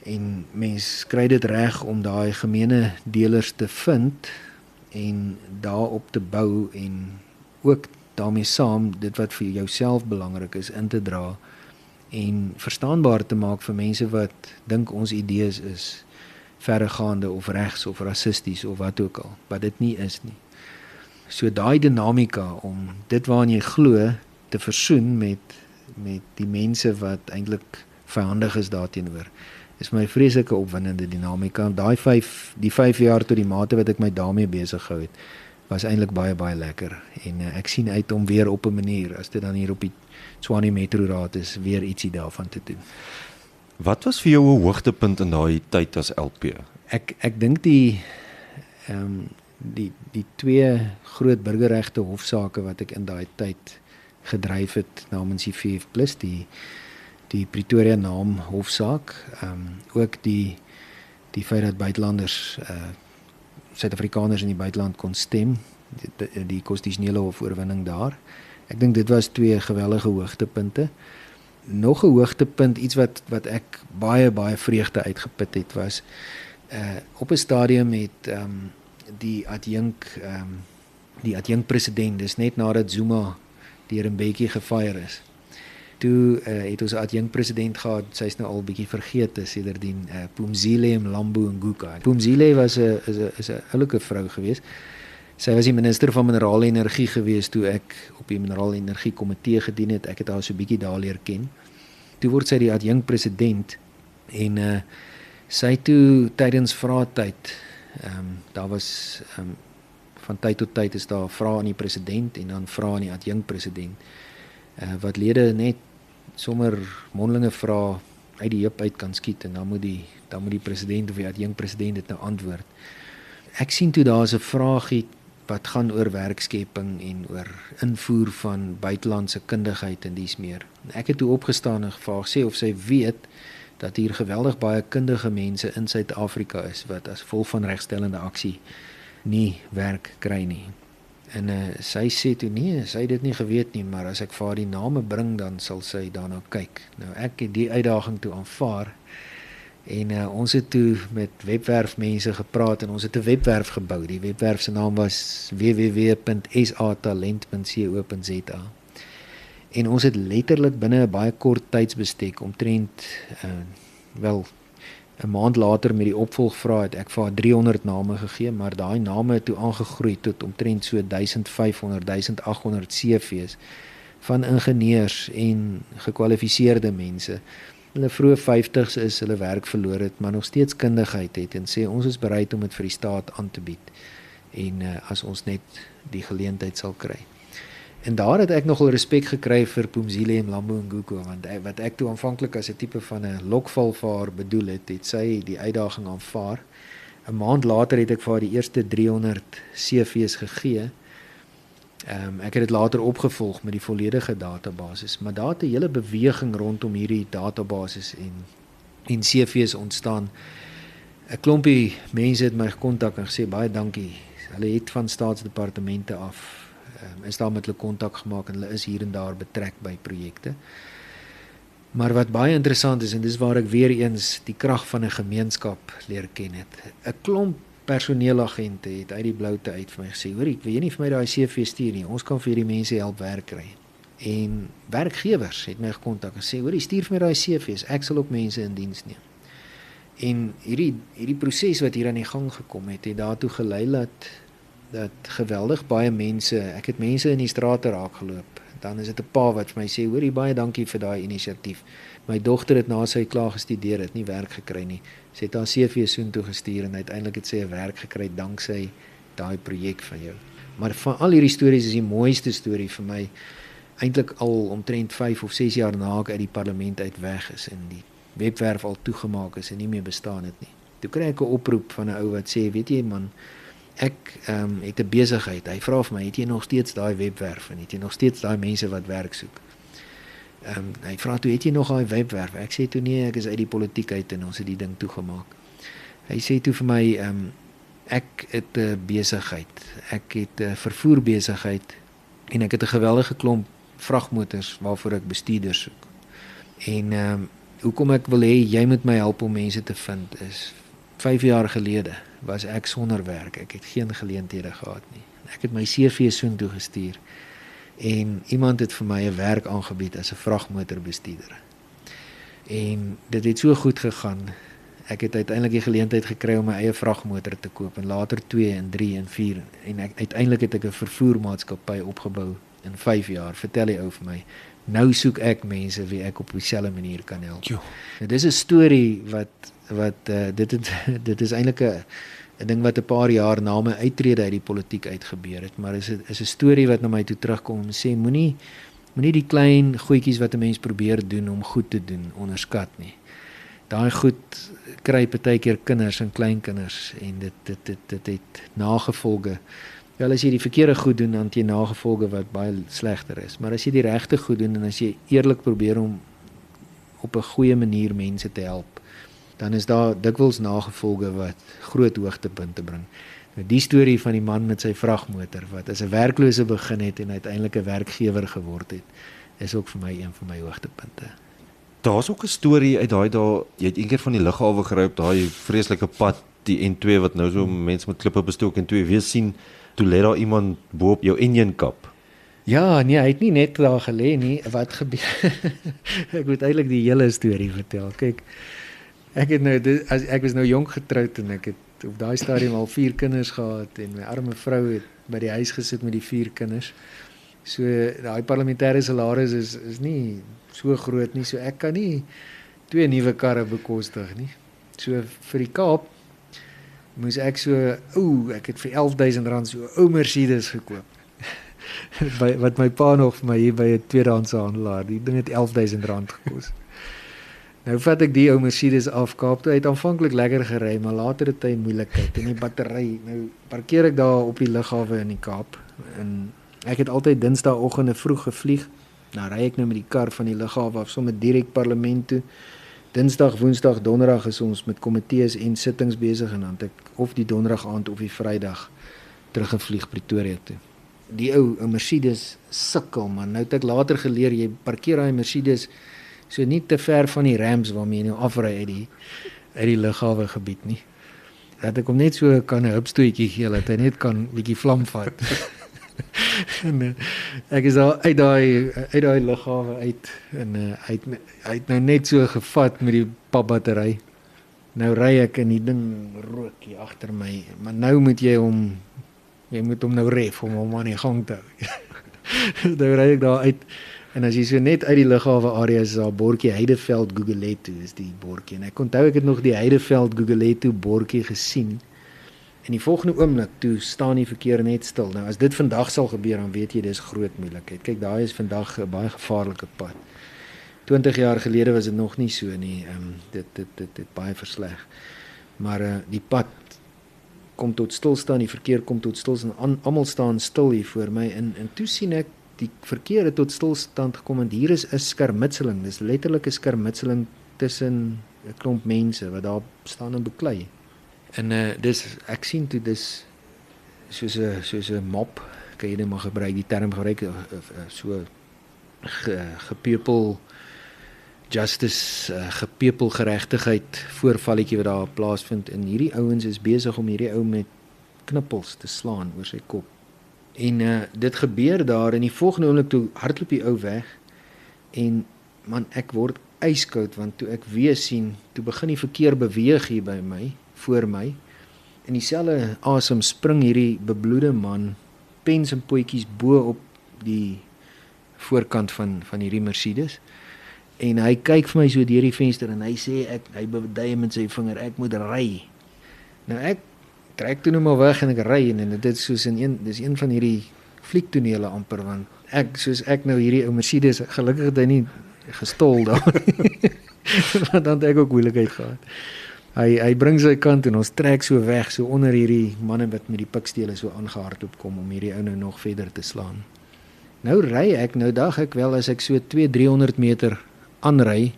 En mens kry dit reg om daai gemeene delers te vind en daarop te bou en ook daarmee saam dit wat vir jouself belangrik is in te dra en verstaanbaar te maak vir mense wat dink ons idees is verregaande of regs of rassisties of wat ook al, wat dit nie is nie. So daai dinamika om dit waaraan jy glo te versoen met die mense wat eintlik vyandig is daarteenoor, is my vreeslike opwindende dinamika. Die 5 jaar tot die mate wat ek my daarmee besig gehou het, was eintlik baie, baie lekker. En ek sien uit om weer op 'n manier, as dit dan hier op die Tshwane Metro Raad is, weer ietsie daarvan te doen. Wat was vir jou 'n hoogtepunt in daai tyd as LP? Ek dink die 2 groot burgerregte hofsaake wat ek in daai tyd gedryf het namens die VF+, die Pretoria naam hofsaak, ook die feit dat buitelanders, Suid-Afrikaners in die buiteland kon stem, die konstitusionele hofoorwinning daar. Ek dink dit was 2 geweldige hoogtepunte. nog 'n hoogtepunt, iets wat ek baie vreugde uitgeput het, was op 'n stadium het die adjunk president, dis net nadat Zuma deur 'n bietjie gefire is. Toe het ons 'n adjunk president gehad, sy's nou al bietjie vergeet sedertdien, Phumzile Mlambo Ngcuka. Phumzile was 'n oulike vrou geweest. Sy was die minister van mineraal en energie geweest toe ek op die mineraal en energie komitee gedien het. Ek het haar so bietjie daar leer ken. Toe word sy die adjunk president en sy toe tydens vraatyd, daar was van tyd tot tyd is daar vrae aan die president en dan vrae aan die adjunk president, wat lede net sommer mondelinge vrae uit die heup uit kan skiet en dan moet die president of die adjunk president dit nou antwoord. Ek sien toe daar's 'n vraagie wat gaan oor werkskepping en oor invoer van buitelandse kundigheid en dies meer. Ek het toe opgestaan en gevra sê of sy weet dat hier geweldig baie kundige mense in Suid-Afrika is wat as gevolg van regstellende aksie nie werk kry nie. En sy sê toe nee, sy het dit nie geweet nie, maar as ek vir haar die name bring dan sal sy daarna kyk. Nou ek het die uitdaging toe aanvaar en ons het toe met webwerfmense gepraat en ons het 'n webwerf gebou. Die webwerf se naam was www.satalent.co.za. En ons het letterlik binne 'n baie kort tydsbestek omtrent 'n maand later met die opvolgvrae het ek vir haar 300 name gegee, maar daai name het toe aangegroei tot omtrent so 1500, 1800 CV's van ingenieurs en gekwalifiseerde mense. Hulle vroeë 50's is, hulle werk verloor het, maar nog steeds kundigheid het en sê ons is bereid om dit vir die staat aan te bied en as ons net die geleentheid sal kry. En daar het ek nogal respek gekry vir Phumzile Mlambo Ngcuka, want wat ek toe aanvanklik as 'n tipe van 'n lokval vir haar bedoel het, het sy die uitdaging aanvaar. 'n Maand later het ek vir haar die eerste 300 CV's gegee. Ek het dit later opgevolg met die volledige databasis, maar daar het 'n hele beweging rondom hierdie databasis en CV's ontstaan. 'n Klompie mense het my gekontak en gesê baie dankie. Hulle het van staatsdepartemente af is daar met hulle kontak gemaak en hulle is hier en daar betrek by projekte. Maar wat baie interessant is, en dis waar ek weer eens die krag van 'n gemeenskap leer ken het. 'n Klomp personeelagente het uit die bloute uit vir my gesê, hoor ek wil jy nie vir my daai CV stuur nie, ons kan vir hierdie mense help werk kry. En werkgewers het my gekontak en sê, hoor jy stuur vir my daai CV's, ek sal ook mense in diens neem. En hierdie proses wat hier aan die gang gekom het daartoe gelei dat geweldig baie mense, ek het mense in die strate raak geloop, dan is dit 'n pa wat vir my sê, hoorie baie dankie vir daai inisiatief. My dogter het na sy klaar gestudeer, het nie werk gekry nie. Sy het haar CV soontoe gestuur en uiteindelik het sy 'n werk gekry danksy daai projek van jou. Maar van al hierdie stories is die mooiste storie vir my eintlik al omtrent 5 of 6 jaar na ek uit die parlement uit weg is en die webwerf al toegemaak is en nie meer bestaan het nie. Toe kry ek 'n oproep van 'n ou wat sê, weet jy man, ek het 'n besigheid. Hy vra vir my, het jy nog steeds daai webwerf en het jy nog steeds daai mense wat werk soek? Hy vra toe, het jy nog daai webwerf? Ek sê toe nee, ek is uit die politiek uit en ons het die ding toegemaak. Hy sê toe vir my, ek het 'n besigheid. Ek het 'n vervoerbesigheid en ek het 'n geweldige klomp vragmotors waarvoor ek bestuurders soek. En hoekom ek wil hê jy moet my help om mense te vind is 5 jaar gelede was ek sonder werk. Ek het geen geleenthede gehad nie. Ek het my CV soontoe gestuur en iemand het vir my 'n werk aangebied as 'n vragmotorbestuurder. En dit het so goed gegaan. Ek het uiteindelik die geleentheid gekry om my eie vragmotor te koop en later 2 en 3 en 4 en uiteindelik het ek 'n vervoermaatskappy opgebou in 5 jaar. Vertel die ou vir my, nou soek ek mense wie ek op dieselfde manier kan help. Nou, dis 'n storie dit is eintlik 'n ding wat 'n paar jaar na my uittrede uit die politiek uitgebeur het, maar is 'n storie wat na my toe terugkom en sê moenie die klein goedjies wat 'n mens probeer doen om goed te doen onderskat nie. Daai goed kry partykeer kinders en kleinkinders en dit het nagevolge. Wel as jy die verkeerde goed doen, dan het jy nagevolge wat baie slegter is. Maar as jy die regte goed doen en as jy eerlik probeer om op 'n goeie manier mense te help, dan is daar dikwels nagevolge wat groot hoogtepunte bring. Nou die storie van die man met sy vragmotor wat as 'n werklose begin het en uiteindelik 'n werkgewer geword het, is ook vir my een van my hoogtepunte. Daar's ook 'n storie uit daai dae, jy het eendag van die lughawe gery op daai vreeslike pad, die N2 wat nou so mense met klippe bestook en twee weer sien, toe lê daar iemand bo op jou enjin kap. Ja, nee, hy het nie net daar gelê nie. Wat gebeur? Ek moet eintlik die hele storie vertel. Kyk, ek was nou jonk getroud en ek het op daai stadium al 4 kinders gehad en my arme vrou het by die huis gesit met die 4 kinders. So daai parlementêre salaris is nie so groot nie, so ek kan nie 2 nuwe karre bekostig nie. So vir die Kaap moes ek ek het vir R11.000 so 'n ou Mercedes gekoop. Wat my pa nog vir my hier by 'n tweedehandse handelaar, die ding het R11.000 gekos. Nou vat ek die ou Mercedes af Kaap toe. Hy het aanvanklik lekker gery, maar later het hy moeilikheid en die battery. Nou parkeer ek daar op die lughawe in die Kaap en ek het altyd Dinsdagoggende vroeg gevlieg. Nou ry ek nou met die kar van die lughawe af sommer direk parlement toe. Dinsdag, Woensdag, Donderdag is ons met komitees en sittings besig en dan het ek of die Donderdag aand of die Vrydag teruggevlieg Pretoria toe. Die ou Mercedes sukkel man. Nou het ek later geleer jy parkeer daai Mercedes so nie te ver van die ramps waarmee jy nou afry uit die lughawe gebied nie. Dat ek hom net so kan 'n hupstootjie gee dat hy net kan bietjie vlam vat. En ek is daar uit daai lughawe uit en hy het nou net so gevat met die papbattery. Nou ry ek en die ding rook hier agter my, maar nou moet jy moet hom nou ref om hom aan die gang te hou. Nou ry ek daar uit en as jy so net uit die lughawe area is daar 'n bordjie Heideveld Gugulethu is die bordjie en ek onthou ek het nog die Heideveld Gugulethu bordjie gesien. En die volgende oomblik toe staan die verkeer net stil. Nou as dit vandag sal gebeur dan weet jy dis groot moeilikheid. Kyk, daai is vandag 'n baie gevaarlike pad. 20 jaar gelede was dit nog nie so nie. Dit baie versleg. Maar die pad kom tot stilstaan, die verkeer kom tot stilstaan en almal staan stil hier voor my en toe sien ek die verkeer het tot stilstand gekom en hier is 'n skermutseling. Dis letterlik 'n skermutseling tussen 'n klomp mense wat daar staan en beklei. En ek sien toe dis soos 'n mop, kan jy net maar gebruik die term gebruik, so gepepel justice, gepepel geregtigheid voorvalletjie wat daar plaasvind en hierdie ouens is besig om hierdie ou met knippels te slaan oor sy kop. En dit gebeur daar en die volgende oomblik toe hardloop die ou weg en man ek word yskoud want toe ek weer sien, toe begin die verkeer beweeg hier by my, voor my. En dieselfde asem spring hierdie bebloede man pens en potjies bo op die voorkant van hierdie Mercedes. En hy kyk vir my so deur die venster en hy sê hy bedui met sy vinger ek moet ry. Nou ek trek toe nou maar weg en ek ry en dit is soos dis een van hierdie fliektonele amper want soos ek nou hierdie ou Mercedes gelukkig het hy nie gestol daar. Want dan het ek ook moeilikheid gehad. Hy bring sy kant en ons trek so weg so onder hierdie manne wat met die pikstele so aangehardloop kom om hierdie ou nou nog verder te slaan. Nou ry ek, nou dag ek wel as ek so 200-300 meter aanry,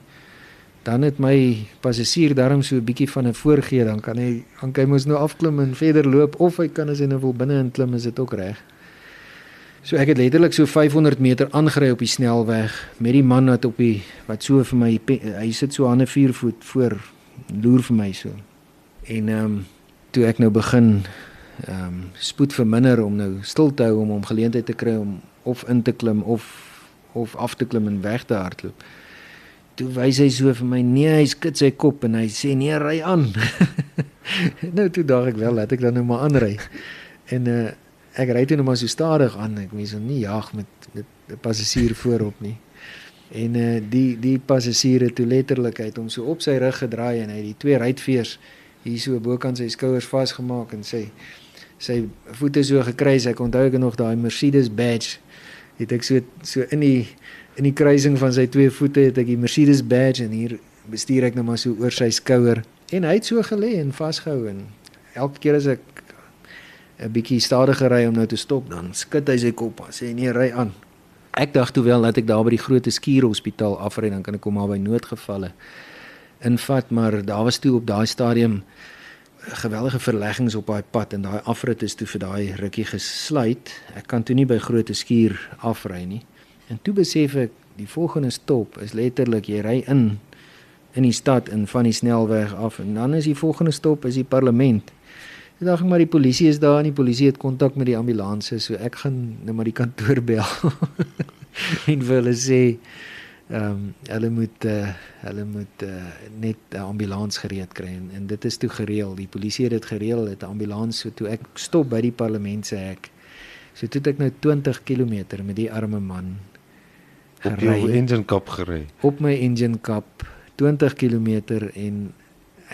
dan het my passasier daarom so 'n bietjie van 'n voorgee, dan kan hy mos nou afklim en verder loop of hy kan as hy nou wil binne in klim, is dit ook reg. So ek het letterlik so 500 meter aangery op die snelweg met die man wat so vir my hy sit so aan 'n 4 voet voor loer vir my so. En toe ek nou begin spoed verminder om nou stil te hou om geleentheid te kry om of in te klim of af te klim en weg te hardloop. Toe wys hy so vir my, nee, hy skud sy kop en hy sê, nee, ry aan. Nou toe daag ek wel, laat ek dan nou maar aanry. En ek ry toe nou maar so stadig aan, ek mens hom nie jaag met 'n passasier voorop nie. En die passasier het toe letterlik uit hom so op sy rug gedraai en hy die 2 ruitveers hier so bokant sy skouers vasgemaak en sy voete so gekruis. Ek onthou ek nog daai Mercedes badge het ek so in die kruising van sy 2 voete het ek die Mercedes badge en hier bestuur ek nou maar so oor sy skouer en hy het so gelê en vasgehou en elke keer as ek 'n bietjie stadiger ry om nou te stop dan skud hy sy kop en sê nee, ry aan. Ek dacht toe wel dat ek daar by die groot skierhospitaal afry, dan kan ek hom maar by noodgevalle invat, maar daar was toe op daai stadium geweldige verleggings op daai pad en daai afrit is toe vir daai rukkie gesluit. Ek kan toe nie by groot skuur afry nie. En toe besef ek Die volgende stop is letterlik jy ry in die stad in van die snelweg af en dan is die volgende stop is die parlement. Ek dink maar die polisie is daar en die polisie het kontak met die ambulanses, so ek gaan nou maar die kantoor bel en vir hulle sê hulle moet net 'n ambulans gereed kry en dit is toe gereël. Die polisie het dit gereël, het 'n ambulans, so toe ek stop by die parlement se hek. So toe het ek nou 20 km met die arme man op jou engine kap gery. Op my engine kap 20 km en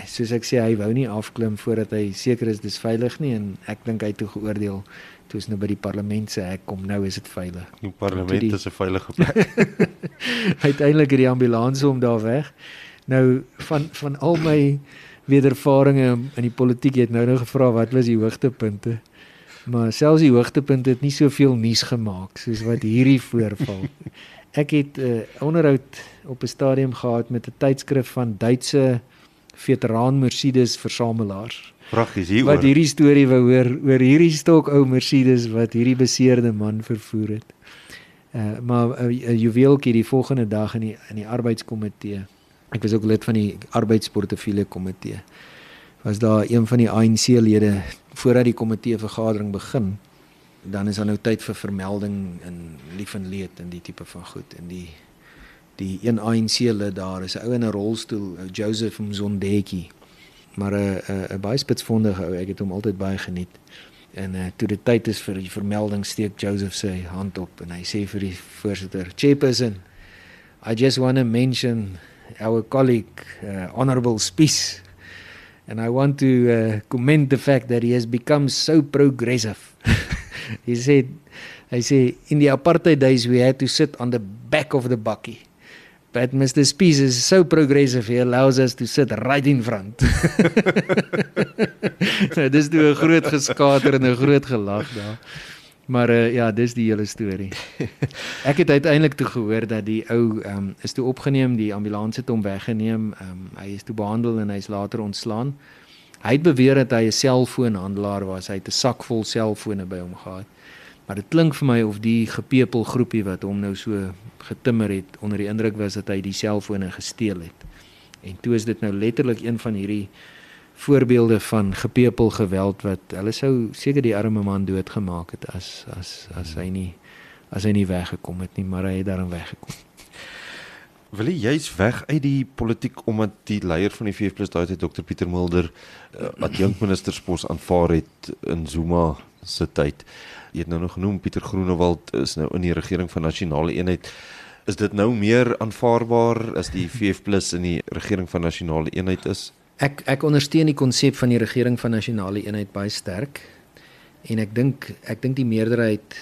soos ek sê, hy wou nie afklim voordat hy seker is dis veilig nie en ek dink hy het toe geoordeel toe is nou by die parlement se hek kom, nou is dit veilig. Die parlement is 'n veilige plek. Uiteindelik het die ambulans hom daar weg. Nou van al my wedervarings in die politiek het nou gevra wat was die hoogtepunte. Maar selfs die hoogtepunte het nie soveel nuus gemaak soos wat hierdie voorval. Ek het 'n onderhoud op 'n stadium gehad met 'n tydskrif van Duitse veteraan Mercedes versamelaars. Vragies hieroor. Wat hierdie storie wou hoor oor hierdie stok ou Mercedes wat hierdie beseerde man vervoer het. Maar 'n juweeltjie die volgende dag in die arbeidskomitee. Ek was ook lid van die arbeidsportefeulje komitee. Was daar een van die ANC-lede voordat die komitee vergadering begin, dan is daar nou tyd vir vermelding in lief en leed en die tipe van goed en die een ANC-lid daar is 'n ou in 'n rolstoel, Joseph Mzondeki, maar 'n baie spitsvondige ou, ek het hom altyd baie geniet. En toe dit tyd is vir die vermelding, steek Joseph sy hand op en hy sê vir die voorsitter, Chairperson, I just want to mention our colleague, Honorable Spies, and I want to commend the fact that he has become so progressive. He said, in the apartheid days we had to sit on the back of the bakkie. But Mr. Spies is so progressive, he allows us to sit right in front. Nou, dis toe 'n groot geskater en 'n groot gelag daar. Maar ja, dis die hele storie. Ek het uiteindelik toe gehoor dat die ou is toe opgeneem, die ambulans het hom weggeneem, hy is toe behandel en hy is later ontslaan. Hy het beweer dat hy 'n selfoonhandelaar was, hy het 'n sak vol selfone by hom gehad. Maar dit klink vir my of die gepepel groepie wat hom nou so getimmer het, onder die indruk was dat hy die selfone gesteel het. En toe is dit nou letterlik een van hierdie voorbeelde van gepepel geweld wat hulle sou seker die arme man doodgemaak het as hy nie weggekom het nie, maar hy het daarin weggekom. Wil jy's weg uit die politiek omdat die leier van die VF+ daai tyd Dr Pieter Mulder adjunkministerspos aanvaar het in Zuma se tyd. Jy het nou nog genoem Pieter Groenewald is nou in die regering van nasionale eenheid. Is dit nou meer aanvaarbaar as die VF+ in die regering van nasionale eenheid is? Ek ondersteun die konsep van die regering van nasionale eenheid baie sterk en ek dink die meerderheid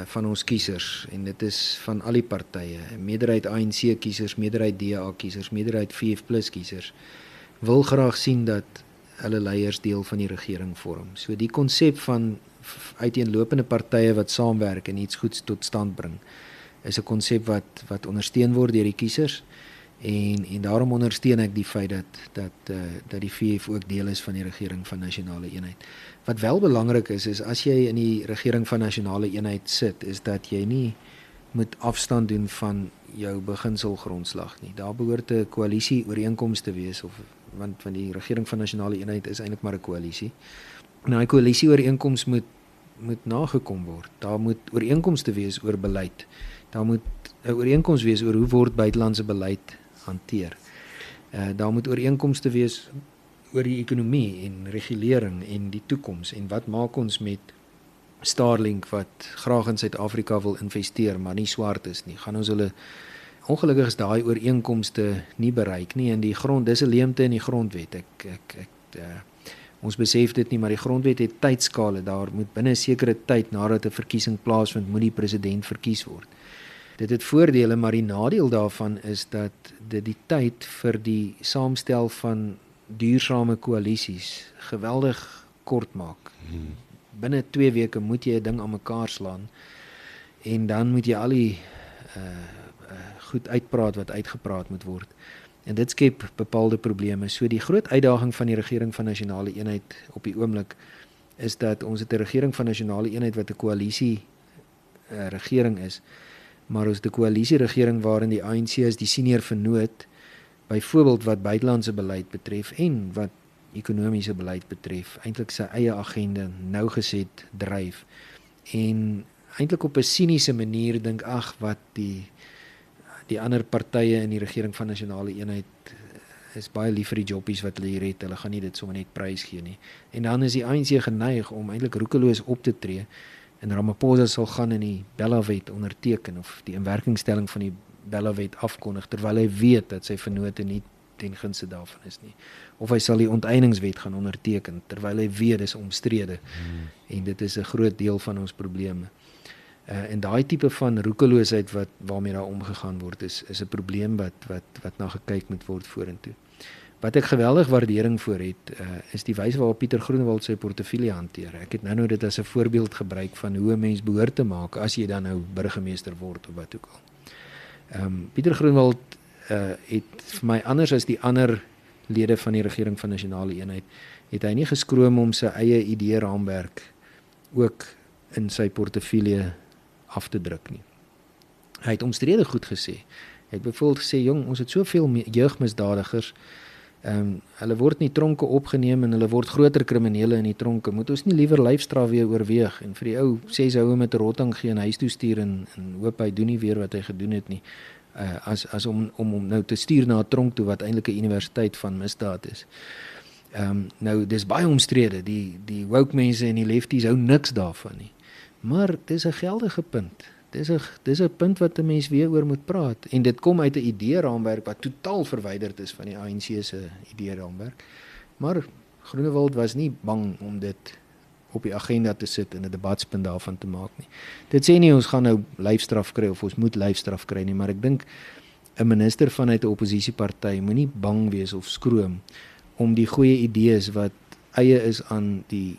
van ons kiesers en dit is van al die partye, meerderheid ANC kiesers, meerderheid DA kiesers, meerderheid VF+ kiesers wil graag sien dat hulle leiers deel van die regering vorm. So die konsep van uiteenlopende partye wat saamwerk en iets goeds tot stand bring is 'n konsep wat ondersteun word deur die kiesers. En daarom ondersteun ek die feit dat die VF ook deel is van die regering van nasionale eenheid. Wat wel belangrik is as jy in die regering van nasionale eenheid sit, is dat jy nie moet afstand doen van jou beginselgrondslag nie. Daar behoort 'n koalisie ooreenkoms te wees want die regering van nasionale eenheid is eintlik maar 'n koalisie. Nou, die koalisie ooreenkoms moet nagekom word. Daar moet ooreenkomste wees oor beleid. Daar moet 'n ooreenkoms wees oor hoe word buitelandse beleid hanteer. Daar moet ooreenkomste wees oor die ekonomie en regulering en die toekoms en wat maak ons met Starlink wat graag in Suid-Afrika wil investeer maar nie swart is nie. Gaan ons hulle ongelukkig is daai ooreenkomste nie bereik nie en die grond dis 'n leemte in die grondwet. Ons besef dit nie, maar die grondwet het tydskale. Daar moet binne 'n sekere tyd nadat 'n verkiesing plaasvind, moet die president verkies word. Dit het voordele, maar die nadeel daarvan is dat dit die tyd vir die saamstel van duursame koalisies geweldig kort maak. Binne 2 weke moet jy 'n ding aan mekaar slaan en dan moet jy al die goed uitpraat wat uitgepraat moet word. En dit skep bepaalde probleme. So die groot uitdaging van die regering van nasionale eenheid op die oomblik is dat ons het 'n regering van nasionale eenheid wat 'n koalisie regering is, maar ons het 'n koalisieregering waarin die ANC is die senior vennoot, byvoorbeeld wat buitelandse beleid betref en wat ekonomiese beleid betref, eintlik sy eie agenda nougeset dryf en eintlik op 'n siniese manier dink wat die ander partye in die regering van nasionale eenheid is baie lief vir die jobbies wat hulle hier het, hulle gaan nie dit sommer net prys gee nie. En dan is die ANC geneig om eintlik roekeloos op te tree en Ramaphosa sal gaan in die Bella-wet onderteken of die inwerkingstelling van die Bella-wet afkondig terwyl hy weet dat sy vennote nie ten gunste daarvan is nie. Of hy sal die onteieningswet gaan onderteken terwyl hy weet dis omstrede. En dit is 'n groot deel van ons probleme. En daai tipe van roekeloosheid waarmee daar omgegaan word is 'n probleem wat na gekyk moet word vorentoe. Wat ek geweldig waardering voor het, is die wyse waarop Pieter Groenewald sy portefeulje hanteer. Ek het nou dit as 'n voorbeeld gebruik van hoe 'n mens behoort te maak as jy dan nou burgemeester word of wat ook al. Pieter Groenewald het vir my anders as die ander lede van die regering van nasionale eenheid, het hy nie geskroom om sy eie idee-raamwerk ook in sy portefeulje af te druk nie. Hy het omstrede goed gesê. Hy het byvoorbeeld gesê, jong, ons het soveel jeugmisdadigers, hulle word in die tronke opgeneem en hulle word groter kriminele in die tronke. Moet ons nie liewer lyfstraf weer oorweeg en vir die ou 6 houe met 'n rotting gee en huis toe stuur en hoop hy doen nie weer wat hy gedoen het nie, as om hom nou te stuur na 'n tronk toe wat eintlik 'n universiteit van misdaad is. Nou dis baie omstrede. Die woke mense en die lefties hou niks daarvan nie. Maar dis 'n geldige punt. Dis 'n punt wat 'n mens weer oor moet praat en dit kom uit 'n idee-raamwerk wat totaal verwyderd is van die ANC se idee-raamwerk. Maar Groenewald was nie bang om dit op die agenda te sit en 'n debatspunt daarvan te maak nie. Dit sê nie ons gaan nou lyfstraf kry of ons moet lyfstraf kry nie, maar ek dink 'n minister vanuit 'n oppositieparty moenie bang wees of skroom om die goeie idees wat eie is aan die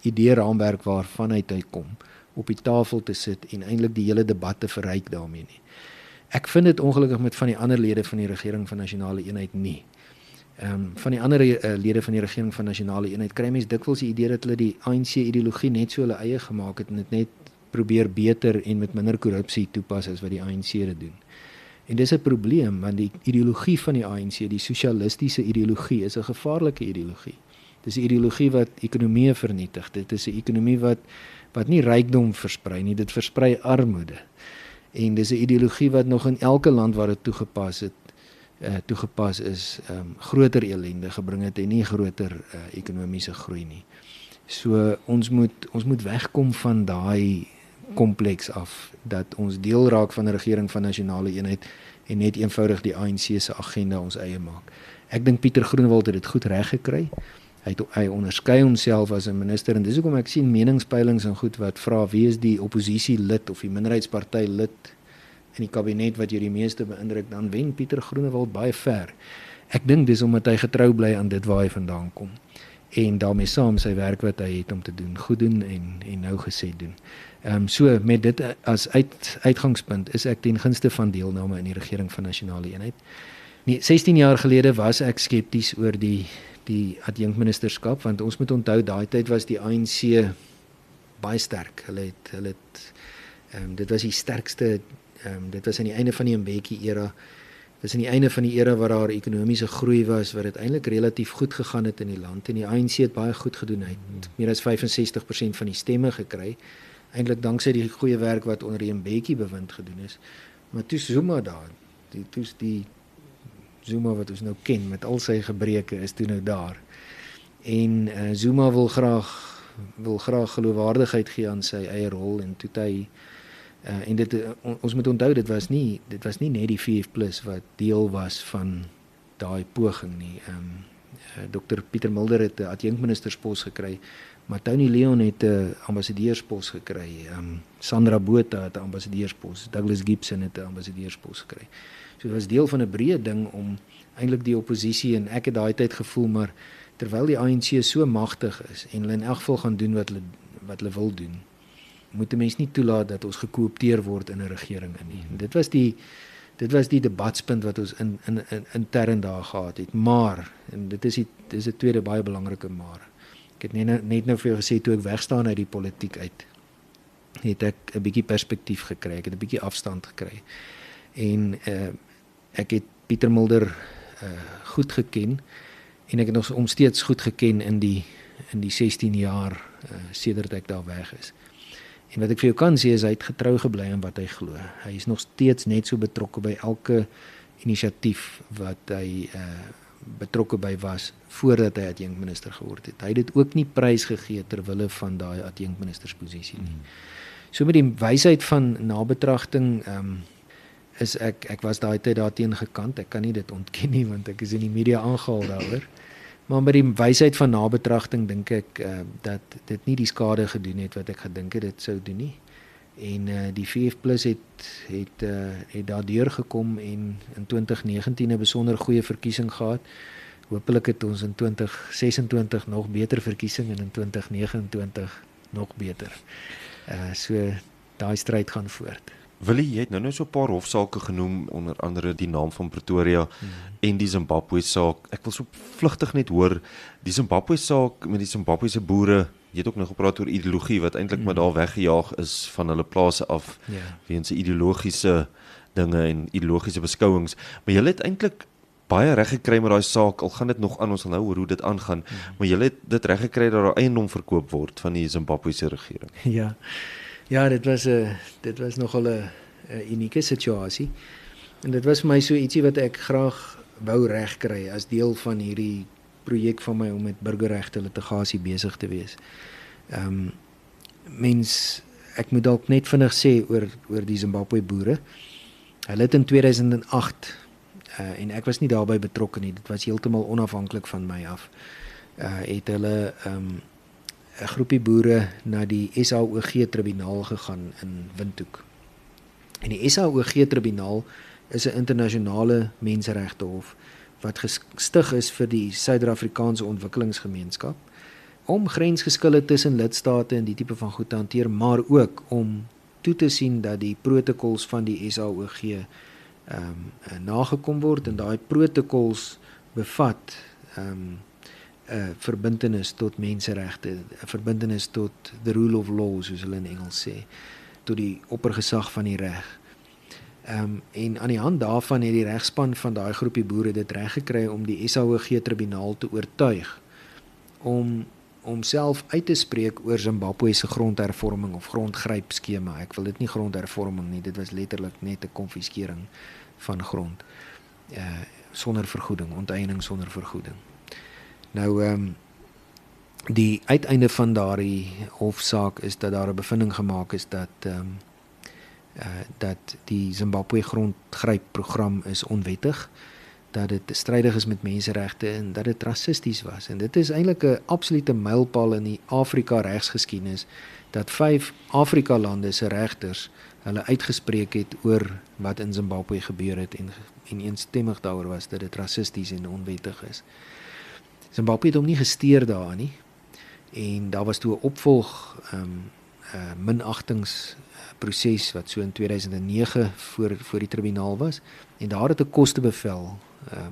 idee-raamwerk waarvan hy kom op die tafel te sit en eintlik die hele debat te verryk daarmee nie. Ek vind dit ongelukkig met van die ander lede van die regering van nasionale eenheid nie. Van die ander lede van die regering van nasionale eenheid kry mens dikwels die idee dat hulle die ANC ideologie net so hulle eie gemaak het en dit net probeer beter en met minder korrupsie toepas as wat die ANC dit doen. En dis 'n probleem want die ideologie van die ANC, die sosialistiese ideologie, is 'n gevaarlike ideologie. Dis 'n ideologie wat ekonomie vernietig. Dit is 'n ekonomie wat nie rykdom versprei nie, dit versprei armoede. En dis 'n ideologie wat nog in elke land waar dit toegepas is, groter ellende gebring het en nie groter ekonomiese groei nie. So ons moet wegkom van daai kompleks af dat ons deel raak van 'n regering van nasionale eenheid en net eenvoudig die ANC se agenda ons eie maak. Ek dink Pieter Groenewald het dit goed reg gekry. Hy onderskei homself as 'n minister en dis hoekom ek sien meningspeilings en goed wat vra wie is die oppositie lid of die minderheidsparty lid in die kabinet wat jou die meeste beïndruk, dan wen Pieter Groenewald baie ver. Ek dink dis omdat hy getrou bly aan dit waar hy vandaan kom en daarmee saam sy werk wat hy het om te doen, goed doen en nou gesê doen. So met dit as uitgangspunt is ek ten gunste van deelname in die regering van nasionale eenheid. 16 jaar gelede was ek skepties oor die adjunkministerskap want ons moet onthou daai tyd was die ANC baie sterk. Dit was die sterkste, dit was aan die einde van die Mbeki era. Dit was aan die einde van die era waar daar ekonomiese groei was, waar dit eintlik relatief goed gegaan het in die land en die ANC het baie goed gedoen. Hy het meer as 65% van die stemme gekry. Eintlik danksy die goeie werk wat onder die Mbeki bewind gedoen is. Maar toe Zuma daar, die Zuma wat ons nou ken met al sy gebreke is toe nou daar. En Zuma wil graag geloofwaardigheid gee aan sy eie rol en toe hy en ons moet onthou dit was nie net die VF+ wat deel was van daai poging nie. Dr Pieter Mulder het 'n adjunkministerspos gekry, maar Tony Leon het 'n ambassadeurspos gekry. Sandra Botha het 'n ambassadeurspos, Douglas Gibson het 'n ambassadeurspos gekry. So dit was deel van 'n breë ding om eintlik die oppositie en ek het daai tyd gevoel maar terwyl die ANC so magtig is en hulle in elk geval gaan doen wat hulle wil doen, moet 'n mens nie toelaat dat ons gekoopteer word in 'n regering nie. Dit was die debatspunt wat ons intern daar gehad het. Maar en dit is 'n tweede baie belangrike maar. Ek het net nou vir jou gesê toe ek wegstaan uit die politiek uit. het ek 'n bietjie perspektief gekry, ek het 'n bietjie afstand gekry. En ek het Pieter Mulder goed geken en ek het nog hom steeds goed geken in die 16 jaar sedert ek daar weg is. En wat ek vir jou kan sê is hy het getrou gebly aan wat hy glo. Hy is nog steeds net so betrokke by elke inisiatief wat hy betrokke by was voordat hy adjunkminister geword het. Hy het dit ook nie prys gegee ter wille van daai adjunkministersposisie nie. So met die wysheid van nabetragting is ek was daai tyd daarteen gekant. Ek kan nie dit ontken nie want ek is in die media aangehaal daaroor. Maar met die wysheid van nabetragting dink ek dat dit nie die skade gedoen het wat ek gedink het dit sou doen nie. En die VF+ het daardeur gekom en in 2019 'n besonder goeie verkiesing gehad. Hoopelik het ons in 2026 nog beter verkiesing en in 2029 nog beter. So daai stryd gaan voort. Willie, jy het nou so 'n paar hofsaake genoem, onder andere die naam van Pretoria en die Zimbabwe saak. Ek wil so vlugtig net hoor, die Zimbabwe saak met die Zimbabwese boere, jy het ook nog gepraat oor ideologie wat eintlik maar daar weggejaag is van hulle plase af weens ideologiese dinge en ideologiese beskouings. Maar jy het eintlik baie reg gekry met daai saak, al gaan dit nog aan, ons sal nou hoor hoe dit aangaan, maar jy het dit reg gekry dat daar eiendom verkoop word van die Zimbabwese regering. Ja, dit was nogal 'n unieke situasie. En dit was vir my so ietsie wat ek graag wou regkry as deel van hierdie projek van my om met burgerregte litigasie besig te wees. Ek moet dalk net vinnig sê oor die Zimbabwe boere. Hulle het in 2008 en ek was nie daarbey betrokke nie, dit was heeltemal onafhanklik van my af. Het hulle 'n groepie boere na die SAOG tribunaal gegaan in Windhoek. En die SAOG tribunaal is 'n internasionale menseregtehof wat gestig is vir die Suider-Afrikaanse Ontwikkelingsgemeenskap om grensgeskille tussen lidstate en die tipe van goed te hanteer, maar ook om toe te sien dat die protokols van die SAOG nagekom word en daai protokols bevat 'n verbintenis tot menseregte, 'n verbintenis tot the rule of law soos hulle in Engels sê, tot die oppergesag van die reg. En aan die hand daarvan het die regspan van daai groepie boere dit reg gekry om die SAOG tribunaal te oortuig om self uit te spreek oor Zimbabwe se grondhervorming of grondgrypskema. Ek wil dit nie grondhervorming nie, dit was letterlik net 'n konfiskering van grond sonder vergoeding, onteiening sonder vergoeding. Nou die uiteinde van daardie hofsaak is dat daar 'n bevinding gemaak is dat die Zimbabwe grondgrypprogram is onwettig, dat dit strydig is met menseregte en dat dit rassisties was. En dit is eintlik 'n absolute mylpaal in die Afrika regsgeskiedenis dat 5 Afrika lande se regters hulle uitgespreek het oor wat in Zimbabwe gebeur het en eensstemmig daaroor was dat dit rassisties en onwettig is. Zimbabwe het hom nie gesteer daaraan nie. En daar was toe 'n opvolg minagtingsproses wat so in 2009 voor die tribunaal was en daar het 'n kostebevel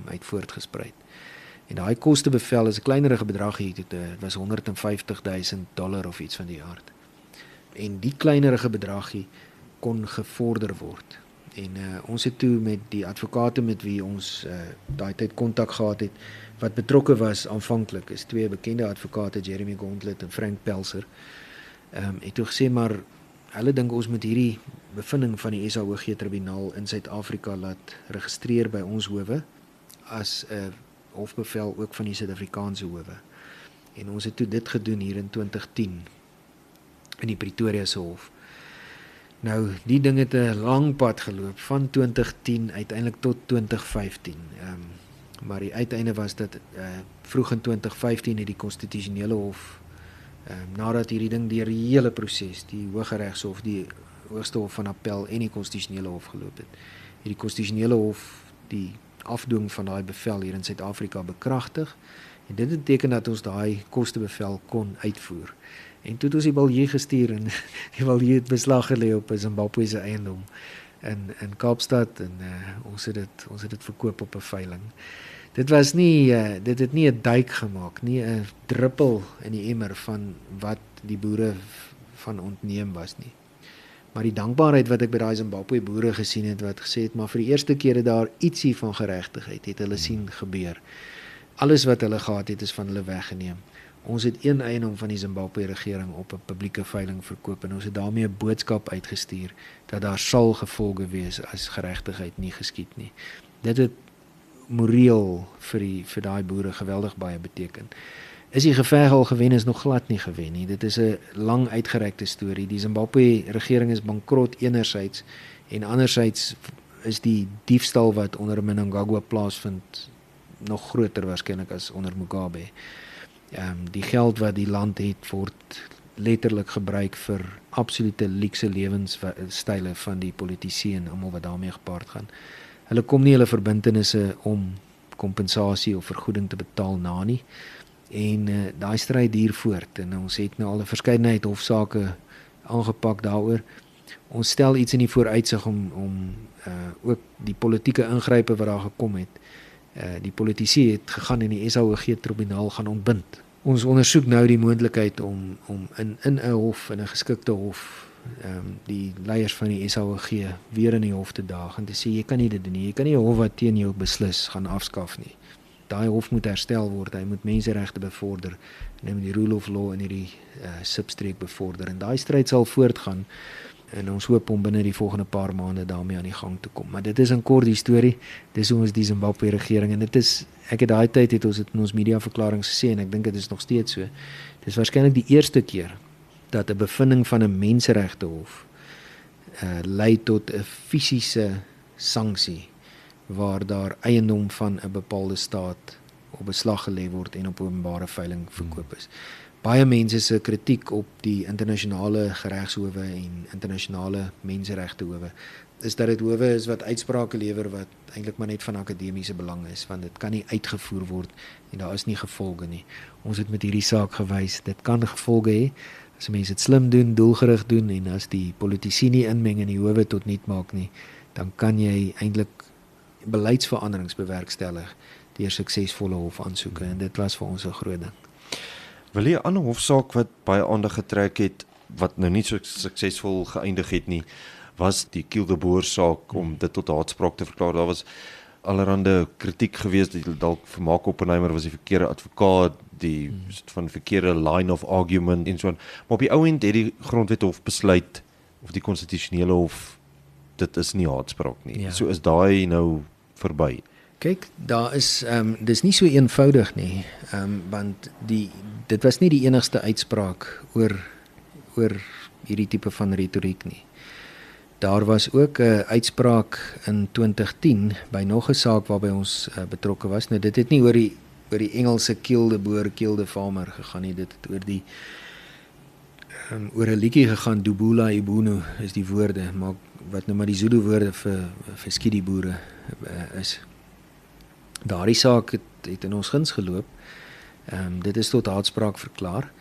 uit voortgespruit. En daai kostebevel is 'n kleinerige bedragie, dit was $150,000 of iets van die aard. En die kleinerige bedragie kon gevorder word. En ons het toe met die advokate met wie ons daai tyd kontak gehad het, wat betrokke was aanvanklik, is 2 bekende advokate, Jeremy Gauntlet en Frank Pelser, het toe gesê, maar hulle dink ons moet hierdie bevinding van die SAOG tribunaal in Suid-Afrika laat registreer by ons howe, as 'n hofbevel ook van die Suid-Afrikaanse howe. En ons het toe dit gedoen hier in 2010, in die Pretoria se hof. Nou, die ding het 'n lang pad geloop, van 2010 uiteindelik tot 2015. Maar die uiteinde was dat vroeg in 2015 het die konstitusionele hof, nadat hierdie ding deur die hele proses, die Hooggeregshof, die Hoogste Hof van Appel en die konstitusionele hof geloop het die konstitusionele hof die afdwing van daai bevel hier in Suid-Afrika bekragtig, en dit beteken dat ons daai kostebevel kon uitvoer. En toe het ons die balje gestuur en die balje het beslag gelê op 'n Zimbabwese eiendom in Kaapstad en ons het dit verkoop op 'n veiling. Dit was nie dit het nie 'n duik gemaak, nie 'n druppel in die emmer van wat die boere van ontneem was nie. Maar die dankbaarheid wat ek by daai Zimbabwe boere gesien het wat gesê het, maar vir die eerste keer het daar ietsie van geregtigheid het hulle sien gebeur. Alles wat hulle gehad het is van hulle weggeneem. Ons het een eiendom van die Zimbabwe regering op 'n publieke veiling verkoop en ons het daarmee 'n boodskap uitgestuur dat daar sal gevolge wees as geregtigheid nie geskied nie. Dit het moreel vir daai boere geweldig baie beteken. Is die geveg al gewen? Is nog glad nie gewen nie. Dit is 'n lang uitgerekte storie. Die Zimbabwe regering is bankrot enerzijds en anderzijds is die diefstal wat onder Mnangagwa plaasvind nog groter waarskynlik as onder Mugabe. Die geld wat die land het word letterlik gebruik vir absolute luukse lewenstyle van die politici en almal wat daarmee gepaard gaan. Hulle kom nie hulle verbintenisse om kompensasie of vergoeding te betaal na nie. En daai stryd duur voort en ons het nou al 'n verskeidenheid hofsaake aangepak daaroor. Ons stel iets in die vooruitsig om ook die politieke ingrype wat daar gekom het. Die politici het gegaan en die SAOG tribunaal gaan ontbind. Ons ondersoek nou die moontlikheid om in 'n hof, in 'n geskikte hof, die leiers van die SAOG weer in die hof te daag en te sê jy kan nie dit doen nie. Jy kan nie 'n hof wat teen jou beslis gaan afskaf nie. Daai hof moet herstel word, hy moet menseregte bevorder en hy moet die rule of law in hierdie substreek bevorder en daai stryd sal voortgaan en ons hoop om binne die volgende paar maande daarmee aan die gang te kom. Maar dit is 'n kort die storie, dis hoe ons die Zimbabwe regering en dit is, ek het daai tyd het ons dit in ons mediaverklaring gesê en ek dink dit is nog steeds so. Dis waarskynlik die eerste keer dat 'n bevinding van 'n menseregtehof lei tot 'n fisiese sanksie waar daar eiendom van 'n bepaalde staat op beslag gelê word en op openbare veiling verkoop is. Baie mense se kritiek op die internasionale regshowe en internasionale menseregtehowe is dat dit howe is wat uitsprake lewer wat eintlik maar net van akademiese belang is, want dit kan nie uitgevoer word en daar is nie gevolge nie. Ons het met hierdie saak gewys, dit kan gevolge hê as mense dit slim doen, doelgerig doen en as die politici nie inmeng en die howe tot niet maak nie, dan kan jy eintlik beleidsveranderings bewerkstellig deur suksesvolle hofaansoeke en dit was vir ons 'n groot ding. Wil jy 'n ander hofsaak wat baie aandag getrek het wat nou nie so suksesvol geëindig het nie, was die Kiel de Boer saak om dit tot haatspraak te verklaar. Daar was allerhande kritiek gewees dat dalk vir Mark Oppenheimer was die verkeerde advokaat, die van verkeerde line of argument en so aan. Maar op die ou end het die Grondwethof besluit of die konstitusionele hof dit is nie haatspraak nie. Ja. So is daai nou verby. Kyk, daar is dis nie so eenvoudig nie, want dit was nie die enigste uitspraak oor hierdie tipe van retoriek nie. Daar was ook 'n uitspraak in 2010 by nog 'n saak waarby ons betrokke was. Nou dit het nie oor die Engelse Kiel de Boer, Kiel de Farmer gegaan nie, dit het oor 'n liedjie gegaan, Dubula Ibunu is die woorde, maar wat nou maar die Zulu woorde vir skiedieboere is. Daardie saak het in ons guns geloop. Dit is tot haatspraak verklaar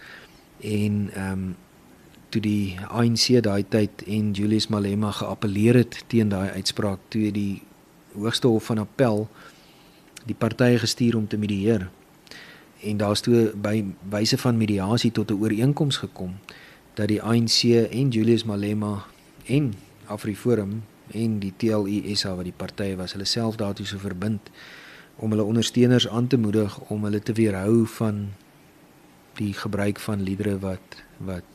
en toe die ANC daai tyd en Julius Malema geappeleer het teen daai uitspraak, toe die Hoogste Hof van Appel die partye gestuur om te medieer. En daar's toe by wyse van mediasie tot 'n ooreenkoms gekom dat die ANC en Julius Malema en AfriForum en die TLI-SA wat die partye was, hulle self daartoe so verbind om hulle ondersteuners aan te moedig om hulle te weerhou van die gebruik van liedere wat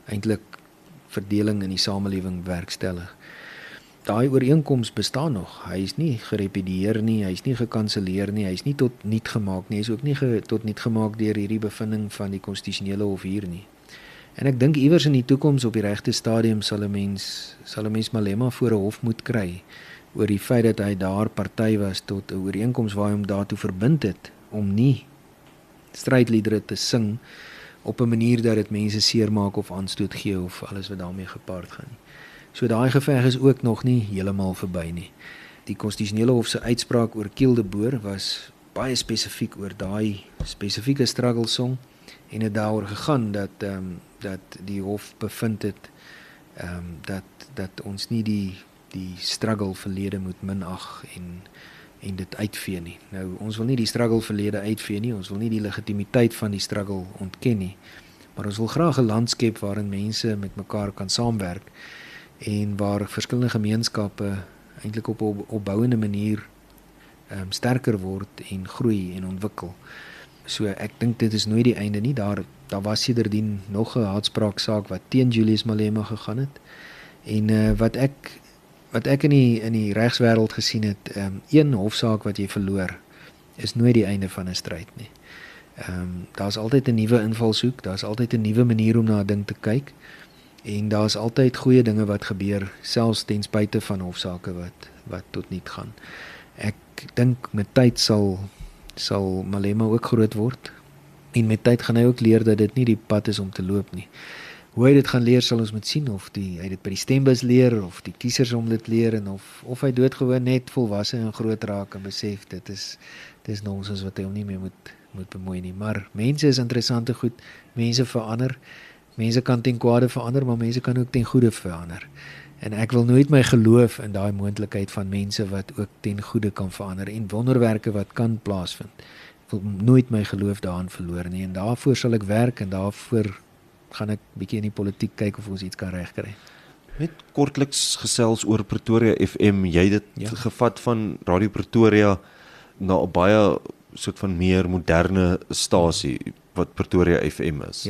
eintlik verdeling in die samelewing werkstellig. Daai ooreenkoms bestaan nog. Hy is nie gerepedieer nie, hy is nie gekanselleer nie, hy is nie tot niet gemaak nie, hy is ook nie tot niet gemaak deur hierdie bevinding van die konstitusionele hof hier nie. En ek dink iewers in die toekoms op die regte stadium sal 'n mens Malema voor 'n hof moet kry oor die feit dat hy daar party was tot 'n ooreenkoms waar hy hom daartoe verbind het om nie strydliedere te sing op 'n manier dat dit mense seermaak of aanstoot gee of alles wat daarmee gepaard gaan nie. So daai geveg is ook nog nie heeltemal verby nie. Die konstitusionele hof se uitspraak oor Kiel de Boer was baie spesifiek oor daai spesifieke struggle song en het daaroor gegaan dat die hof bevind het dat ons nie die struggle verlede moet minag en dit uitvee nie. Nou ons wil nie die struggle verlede uitvee nie, ons wil nie die legitimiteit van die struggle ontken nie. Maar ons wil graag 'n land skep waarin mense met mekaar kan saamwerk en waar verskillende gemeenskappe eintlik op 'n opbouende manier sterker word en groei en ontwikkel. So ek dink dit is nooit die einde nie. Daar was sedertdien nog 'n haatspraaksaak wat teen Julius Malema gegaan het. En wat ek in die regswêreld gesien het, een hofsaak wat jy verloor is nooit die einde van 'n stryd nie. Daar's altyd 'n nuwe invalshoek, daar's altyd 'n nuwe manier om na 'n ding te kyk en daar's altyd goeie dinge wat gebeur, selfs ten spyte van hofsaake wat tot niet gaan. Ek dink met tyd sal Malema ook groot word en met tyd gaan hy ook leer dat dit nie die pad is om te loop nie. Hoe hy dit gaan leer sal ons moet sien, of hy dit by die stembus leer of die kiesers om dit leer en of hy doodgewoon net volwasse en groot raak en besef dit is nonsens wat hy hom nie meer moet bemoei nie. Maar mense is interessante goed, mense verander, mense kan ten kwade verander, maar mense kan ook ten goeie verander. En ek wil nooit my geloof in daai moontlikheid van mense wat ook ten goeie kan verander en wonderwerke wat kan plaasvind. Ek wil nooit my geloof daarin verloor nie en daarvoor sal ek werk en daarvoor gaan ek bietjie in die politiek kyk of ons iets kan regkry. Net kortliks gesels oor Pretoria FM. Jy het dit gevat van Radio Pretoria na 'n baie soort van meer moderne stasie wat Pretoria FM is.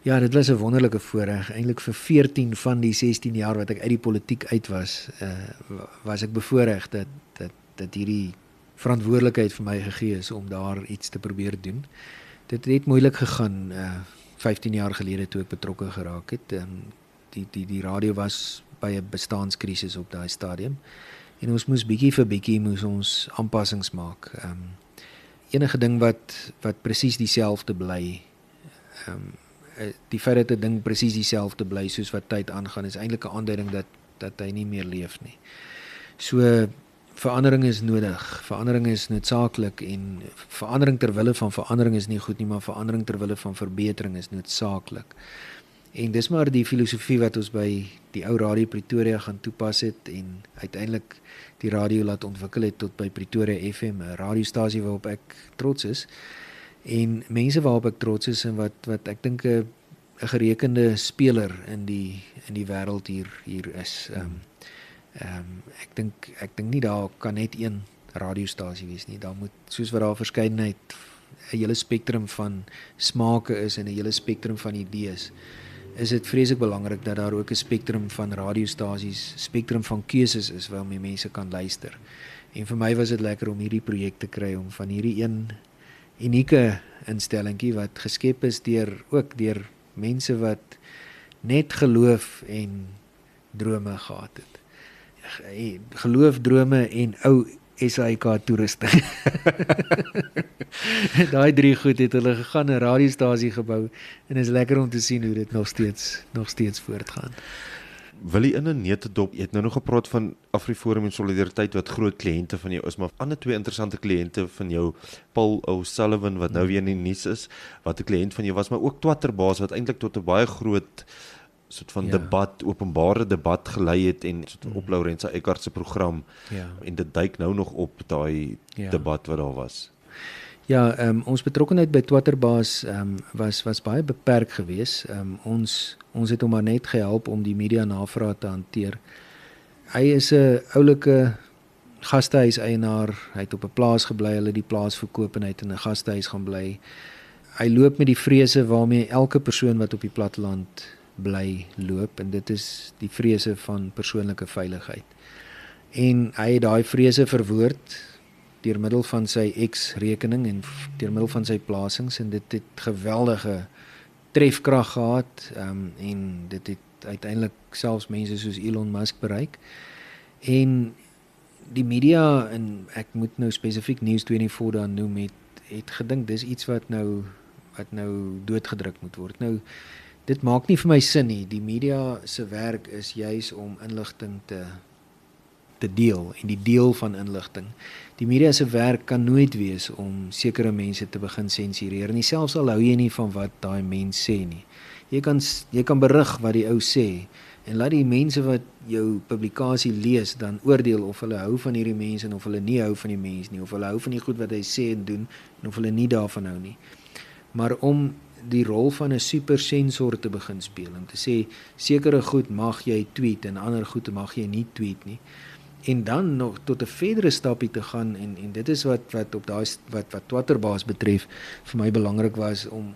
Ja, dit was 'n wonderlike voorreg. Eintlik vir 14 van die 16 jaar wat ek uit die politiek uit was ek bevoorreg dat hierdie verantwoordelikheid vir my gegee is om daar iets te probeer doen. Dit het moeilik gegaan 15 jaar gelede toe ek betrokke geraak het. Die radio was by 'n bestaanskrisis op daai stadium en ons moes bietjie vir bietjie aanpassings maak. Enige ding wat presies dieselfde bly, die feit dat 'n ding presies dieselfde bly soos wat tyd aangaan is eintlik 'n aanduiding dat hy nie meer leef nie. So verandering is nodig, verandering is noodsaaklik en verandering ter wille van verandering is nie goed nie, maar verandering ter wille van verbetering is noodsaaklik. En dis maar die filosofie wat ons by die ou Radio Pretoria gaan toepas het en uiteindelik die radio laat ontwikkel het tot by Pretoria FM, 'n radiostasie waarop ek trots is. En mense waarop ek trots is en wat ek dink 'n gerekende speler in die wêreld hier is. Ek dink nie daar kan net een radiostasie wees nie. Daar moet, soos wat daar verskeidenheid, 'n hele spektrum van smake is en 'n hele spektrum van idees, is dit vreeslik belangrik dat daar ook 'n spektrum van radiostasies, spektrum van keuses is waarmee mense kan luister. En vir my was dit lekker om hierdie projek te kry, om van hierdie een unieke instellingkie wat geskep is deur mense wat net geloof en drome gehad het. Geloof, drome en ou SAIK toerusting. Daai drie goed het hulle gegaan 'n radiostasie gebou en is lekker om te sien hoe dit nog steeds voortgaan. Willie, in 'n neutedop, jy het nou nog gepraat van AfriForum en Solidariteit wat groot kliënte van jou is, maar ander twee interessante kliënte van jou, Paul O'Sullivan wat nou weer in die nuus is, wat 'n kliënt van jou was, maar ook Twatterbaas wat eintlik tot 'n baie groot soort van debat, openbare debat gelei het en soort van op Lourentia Eckart se program. En dit duik nou nog op daai debat wat daar was. Ja, ons betrokkenheid by Twatterbaas was baie beperk geweest. Ons het hom maar net gehelp om die media navraag te hanteer. Hy is 'n oulike gastehuis-eienaar. Hy het op 'n plaas gebly, hulle die plaas verkoop en hy het in 'n gastehuis gaan bly. Hy loop met die vrese waarmee elke persoon wat op die platteland bly loop, en dit is die vrese van persoonlike veiligheid. En hy het daai vrese verwoord deur middel van sy X-rekening en deur middel van sy plasings, en dit het geweldige trefkrag gehad, en dit het uiteindelik selfs mense soos Elon Musk bereik. En die media, en ek moet nou spesifiek News24 dan noem, het gedink dis iets wat nou doodgedruk moet word. Nou, dit maak nie vir my sin nie. Die media se werk is juis om inligting te deel, en die deel van inligting. Die media se werk kan nooit wees om sekere mense te begin sensureer nie, selfs al hou jy nie van wat daai mens sê nie. Jy kan berig wat die ou sê, en laat die mense wat jou publikasie lees dan oordeel of hulle hou van hierdie mense en of hulle nie hou van die mens nie, of hulle hou van die goed wat hy sê en doen en of hulle nie daarvan hou nie. Maar om die rol van 'n supersensor te begin speel om te sê sekere goed mag jy tweet en ander goed mag jy nie tweet nie. En dan nog tot 'n verdere stapie te gaan en dit is wat op daai wat Twitterbaas betref vir my belangrik was om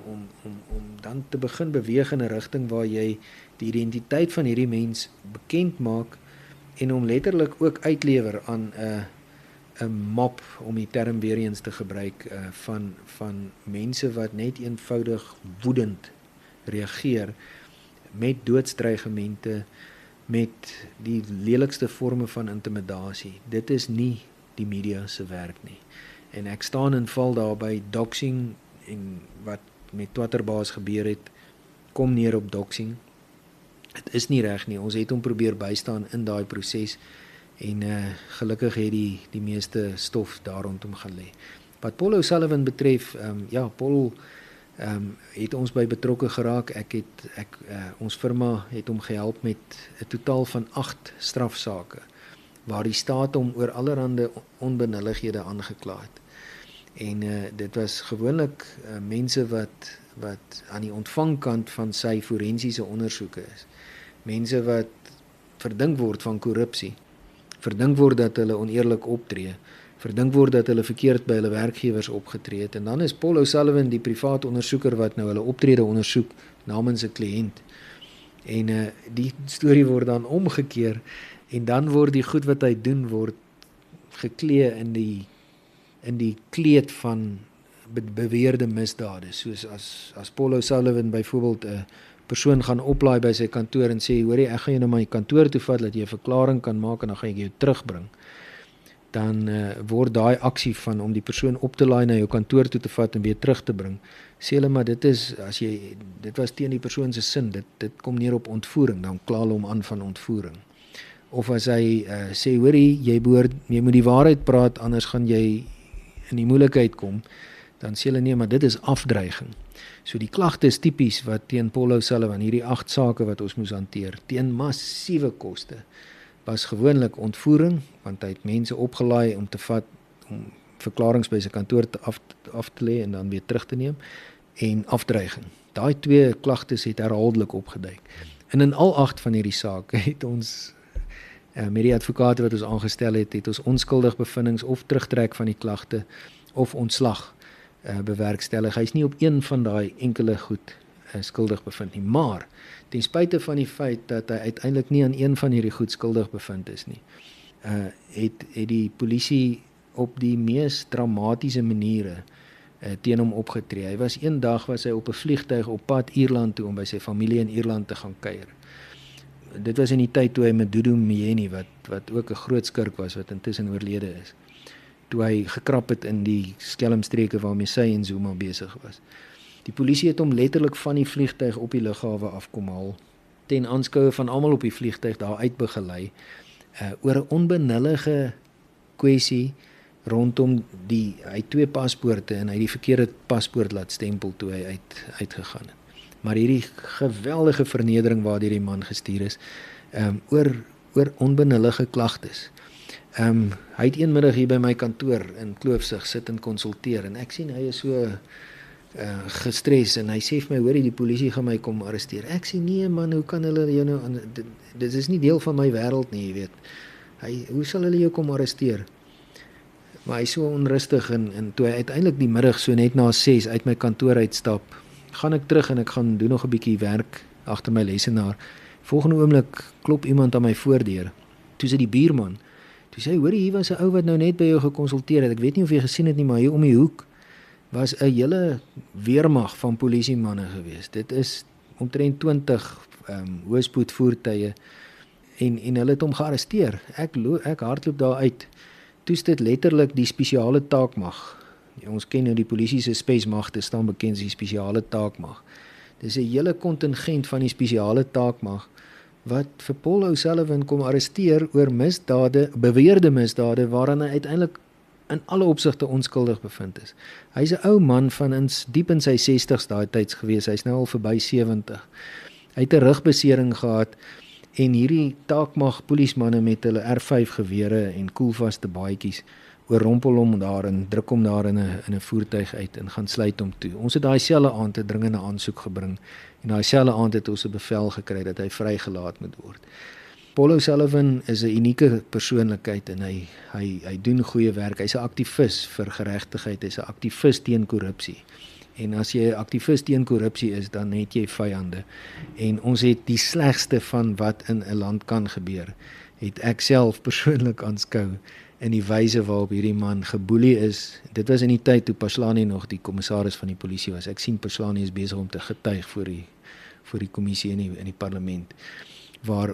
dan te begin beweeg in 'n rigting waar jy die identiteit van hierdie mens bekend maak en hom letterlik ook uitlewer aan 'n mob, om die term weer eens te gebruik, van mense wat net eenvoudig woedend reageer met doodsdreigemente, met die lelikste vorme van intimidasie. Dit is nie die media se werk nie. En ek staan en val daarby doxing en wat met Twitterbaas gebeur het, kom neer op doxing. Dit is nie reg nie. Ons het hom probeer bystaan in daai proses en gelukkig het die meeste stof daar rondom gaan lê. Wat Paul O'Sullivan betref, Paul het ons by betrokke geraak. Ons firma het hom gehelp met 'n totaal van 8 strafsake waar die staat hom oor allerhande onbenullighede aangekla het. En dit was gewoonlik mense wat aan die ontvangkant van sy forensiese ondersoeke is. Mense wat verdink word van korrupsie, verdink word dat hulle oneerlik optree, verdink word dat hulle verkeerd by hulle werkgewers opgetree het. En dan is Paul O'Sullivan die privaat ondersoeker wat nou hulle optrede ondersoek namens 'n kliënt. En die storie word dan omgekeer en dan word die goed wat hy doen word geklee in die kleed van beweerde misdade. Soos as Paul O'Sullivan byvoorbeeld 'n persoon gaan oplaai by sy kantoor en sê, hoorie, ek gaan jou na my kantoor toe vat dat jy 'n verklaring kan maak en dan gaan ek jou terugbring. Dan word daai aksie van om die persoon op te laai na jou kantoor toe te vat en weer terug te bring. Sê hulle maar dit was teen die persoon se sin, dit kom neer op ontvoering, dan kla hulle hom aan van ontvoering. Of as hy sê, hoorie, jy moet die waarheid praat, anders gaan jy in die moeilikheid kom, dan sê hulle nee, maar dit is afdreiging. So die klagte is tipies wat teen Paul O'Sullivan, hierdie 8 sake wat ons moes hanteer, teen massiewe koste, was gewoonlik ontvoering, want hy het mense opgelaai om te vat, om verklaringe by sy kantoor af te lê en dan weer terug te neem, en afdreiging. Daai 2 klagtes het herhaaldelik opgeduik. En in al 8 van hierdie sake het ons met die advokate wat ons aangestel het ons onskuldig bevindings of terugtrek van die klagte of ontslag bewerkstellig. Hy is nie op een van daai enkele goed skuldig bevind nie, maar ten spyte van die feit dat hy uiteindelik nie aan een van hierdie goed skuldig bevind is nie, het die polisie op die mees dramatiese maniere teen hom opgetree. Eendag was hy op 'n vliegtuig op pad Ierland toe om by sy familie in Ierland te gaan kuier. Dit was in die tyd toe hy met Dudu Myeni, wat ook 'n groot skurk was, wat intussen oorlede is, toe hy gekrap het in die skelmstreke waarmee sy en Zuma besig was. Die polisie het hom letterlik van die vliegtuig op die lughawe afkom haal, ten aanskoue van almal op die vliegtuig daar uitbegelei, oor 'n onbenullige kwessie rondom hy het 2 paspoorte en hy het die verkeerde paspoort laat stempel toe hy uitgegaan het. Maar hierdie geweldige vernedering waar die man gestuur is, oor onbenullige klagtes. Hy het een middag hier by my kantoor in Kloofsig sit en konsulteer en ek sien hy is so gestres en hy sê vir my, hoorie, die polisie gaan my kom arresteer. Ek sê, nee man, hoe kan hulle jou nou, dit is nie deel van my wêreld nie, jy weet. Hoe sal hulle jou kom arresteer? Maar hy is so onrustig en toe hy uiteindelik die middag so net na 6 uit my kantoor uitstap, gaan ek terug en ek gaan doen nog 'n bietjie werk agter my lesenaar. Volgende oomblik klop iemand aan my voordeur. Toe is dit die buurman. Toe sê hy, hoorie, hier was 'n ou wat nou net by jou gekonsulteer het. Ek weet nie of jy gesien het nie, maar hier om die hoek was 'n hele weermag van polisiemanne gewees. Dit is omtrent 20 hoëspoed voertuie en hulle het hom gearresteer. Ek hardloop daar uit. Toe is dit letterlik die spesiale taakmag. Ons ken nou die polisie se spesmagte staan bekend as die spesiale taakmag. Dis 'n hele kontingent van die spesiale taakmag wat vir Paul O'Sullivan kom arresteer oor misdade, beweerde misdade waaraan hy uiteindelik in alle opsigte onskuldig bevind is. Hy's 'n ou man van diep in sy 60s daai tyds gewees. Hy's nou al verby 70. Hy het 'n rugbesering gehad En hierdie taakmag polismanne met hulle R5 gewere en koelvaste baadjies oorrompel hom daar en druk hom daar in 'n voertuig uit en gaan sluit hom toe. Ons het daai selfde aand 'n dringende aansoek gebring en daai selfde aand het ons 'n bevel gekry dat hy vrygelaat moet word. Paul O'Sullivan is 'n unieke persoonlikheid en hy doen goeie werk. Hy's 'n aktivis vir geregtigheid, hy's 'n aktivis teen korrupsie. En as jy 'n aktivis teen korrupsie is, dan het jy vyande. En ons het die slegste van wat in 'n land kan gebeur, het ek self persoonlik aanskou in die wyse waarop hierdie man geboelie is. Dit was in die tyd toe Paslani nog die kommissaris van die polisie was. Ek sien Paslani is besig om te getuig voor die kommissie in die parlement.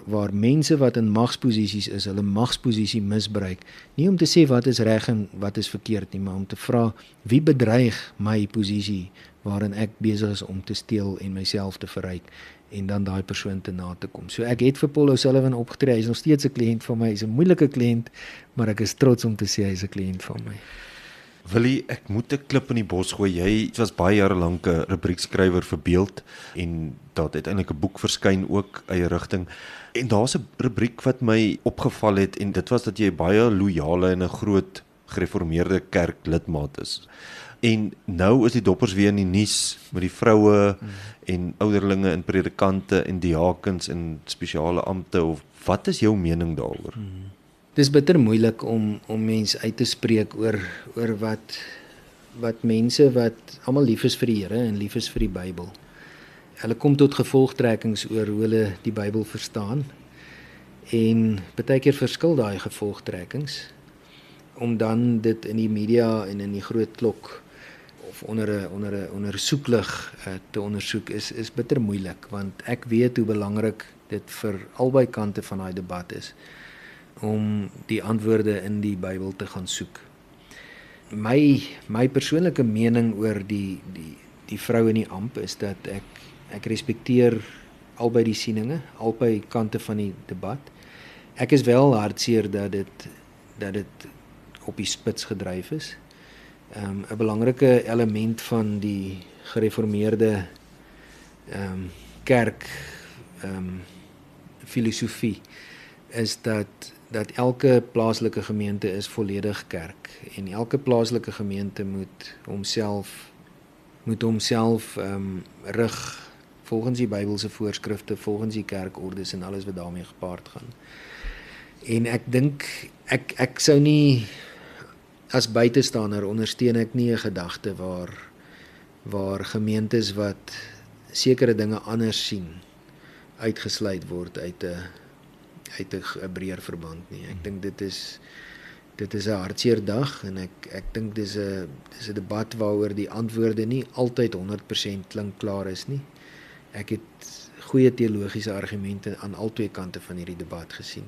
Waar mense wat in magsposisies is, hulle magsposisie misbruik, nie om te sê wat is reg en wat is verkeerd nie, maar om te vra wie bedreig my posisie waarin ek besig is om te steel en myself te verryk en dan daai persoon te na te kom. So ek het vir Paul O'Sullivan opgetree. Hy is nog steeds 'n kliënt van my. Hy's 'n moeilike kliënt, maar ek is trots om te sê hy's 'n kliënt van my. Willie, ek moet 'n klip in die bos gooi. Jy was baie jare lank 'n rubriekskrywer vir Beeld en daar het uiteindelik 'n boek verskyn ook eie rigting. En daar's 'n rubriek wat my opgeval het en dit was dat jy baie loyale en 'n groot gereformeerde kerk lidmaat is. En nou is die doppers weer in die nuus met die vroue en ouderlinge en predikante en diakens en spesiale ampte. Of wat is jou mening daaroor? Dis bitter moeilik om mense uit te spreek oor wat mense wat almal lief is vir die Here en lief is vir die Bybel. Hulle kom tot gevolgtrekkings oor hoe hulle die Bybel verstaan. En baie keer verskil daai gevolgtrekkings om dan dit in die media en in die groot klok of onder 'n ondersoeklig te ondersoek is bitter moeilik, want ek weet hoe belangrik dit vir albei kante van daai debat is om die antwoorde in die Bybel te gaan soek. My persoonlike mening oor die vrou in die amp is dat ek respekteer albei die sieninge, albei kante van die debat. Ek is wel hartseer dat dit op die spits gedryf is. 'n belangrike element van die gereformeerde kerk filosofie is dat elke plaaslike gemeente is volledig kerk en elke plaaslike gemeente moet homself rig volgens die Bybelse voorskrifte, volgens die kerkordes en alles wat daarmee gepaard gaan. En ek dink ek sou nie as buitestander ondersteun ek nie 'n gedagte waar gemeentes wat sekere dinge anders sien uitgesluit word uit 'n breër verband nie. Ek dink dit is 'n hartseer dag en ek dink dis 'n debat waaroor die antwoorde nie altyd 100% klink klaar is nie. Ek het goeie teologiese argumente aan albei kante van hierdie debat gesien.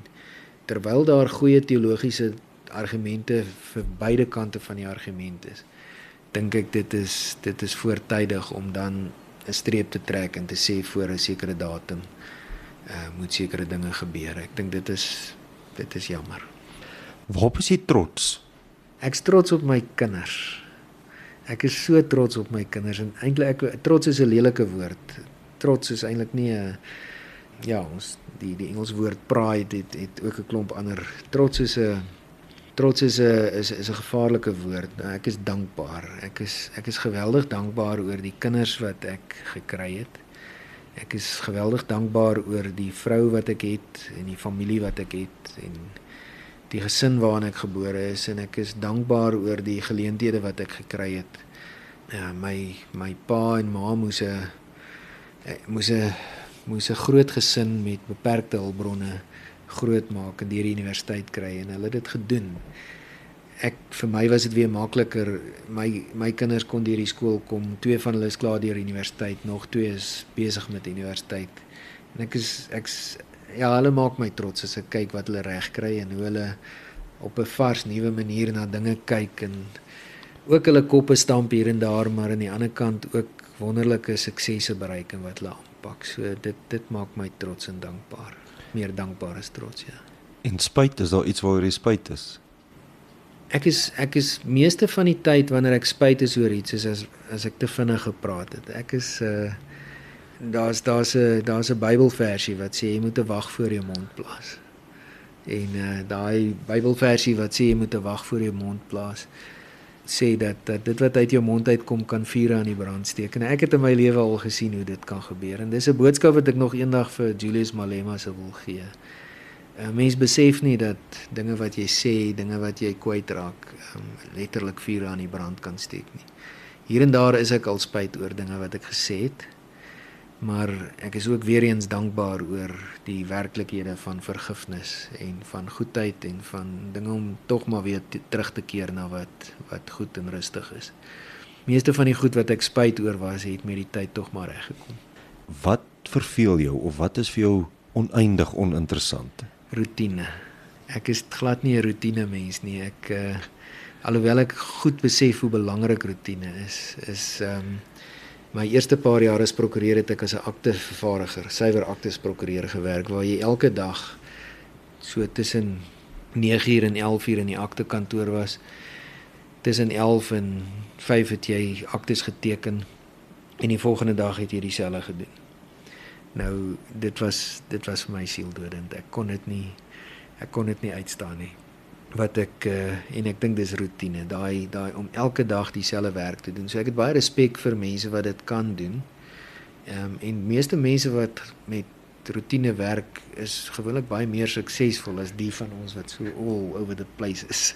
Terwyl daar goeie teologiese argumente vir beide kante van die argument is, dink ek dit is voortydig om dan 'n streep te trek en te sê voor 'n sekere datum moet sekere dinge gebeur. Ek dink dit is jammer. Waarop is jy trots? Ek's trots op my kinders. Ek is so trots op my kinders en eintlik trots is 'n lelike woord. Trots is eintlik nie 'n die Engelse woord pride het ook 'n klomp ander. Trots is 'n gevaarlike woord. Ek is dankbaar. Ek is geweldig dankbaar oor die kinders wat ek gekry het. Ek is geweldig dankbaar oor die vrou wat ek het en die familie wat ek het en die gesin waarin ek gebore is en ek is dankbaar oor die geleenthede wat ek gekry het. My pa en ma moes 'n groot gesin met beperkte hulpbronne groot maak en deur die universiteit kry en hulle het dit gedoen. Vir my was dit weer makliker. My kinders kon deur die skool kom. 2 van hulle is klaar deur die universiteit, nog 2 is besig met die universiteit. En hulle maak my trots as ek kyk wat hulle reg kry en hoe hulle op 'n vars nuwe manier na dinge kyk en ook hulle koppe stamp hier en daar, maar aan die ander kant ook wonderlike suksesse bereik in wat hulle aanpak. So dit maak my trots en dankbaar. Meer dankbaar as trots, ja. En spyt, is daar iets waaroor jy spyt is? Ek is meeste van die tyd wanneer ek spyt is oor iets is as ek te vinnig gepraat het. Daar's 'n Bybelversie wat sê jy moet 'n wag voor jou mond plaas. En daai Bybelversie wat sê jy moet 'n wag voor jou mond plaas, sê dat dit wat uit jou mond uitkom kan vuur aan die brand steek. En ek het in my lewe al gesien hoe dit kan gebeur. En dis 'n boodskap wat ek nog eendag vir Julius Malema se wil gee. Mens besef nie dat dinge wat jy sê, dinge wat jy kwytraak, letterlik vuur aan die brand kan steek nie. Hier en daar is ek al spyt oor dinge wat ek gesê het, maar ek is ook weer eens dankbaar oor die werklikhede van vergifnis en van goedheid en van dinge om tog maar weer terug te keer na wat goed en rustig is. Meeste van die goed wat ek spyt oor was, het met die tyd tog maar reggekom. Wat verveel jou of wat is vir jou oneindig oninteressant? Routine. Ek is glad nie 'n routine mens nie. Alhoewel ek goed besef hoe belangrik routine is my eerste paar jaar as prokureur het ek as 'n aktevervaardiger, suiwer aktes prokureur gewerk waar jy elke dag so tussen 9:00 en 11:00 in die aktekantoor was. Tussen 11 en 5 het jy aktes geteken en die volgende dag het jy dieselfde gedoen. Nou dit was vir my sieldodend. Ek kon dit nie uitstaan nie. En ek dink dis roetine, daai om elke dag dieselfde werk te doen. So ek het baie respek vir mense wat dit kan doen. En meeste mense wat met roetine werk is gewoonlik baie meer suksesvol as die van ons wat so all over the place is.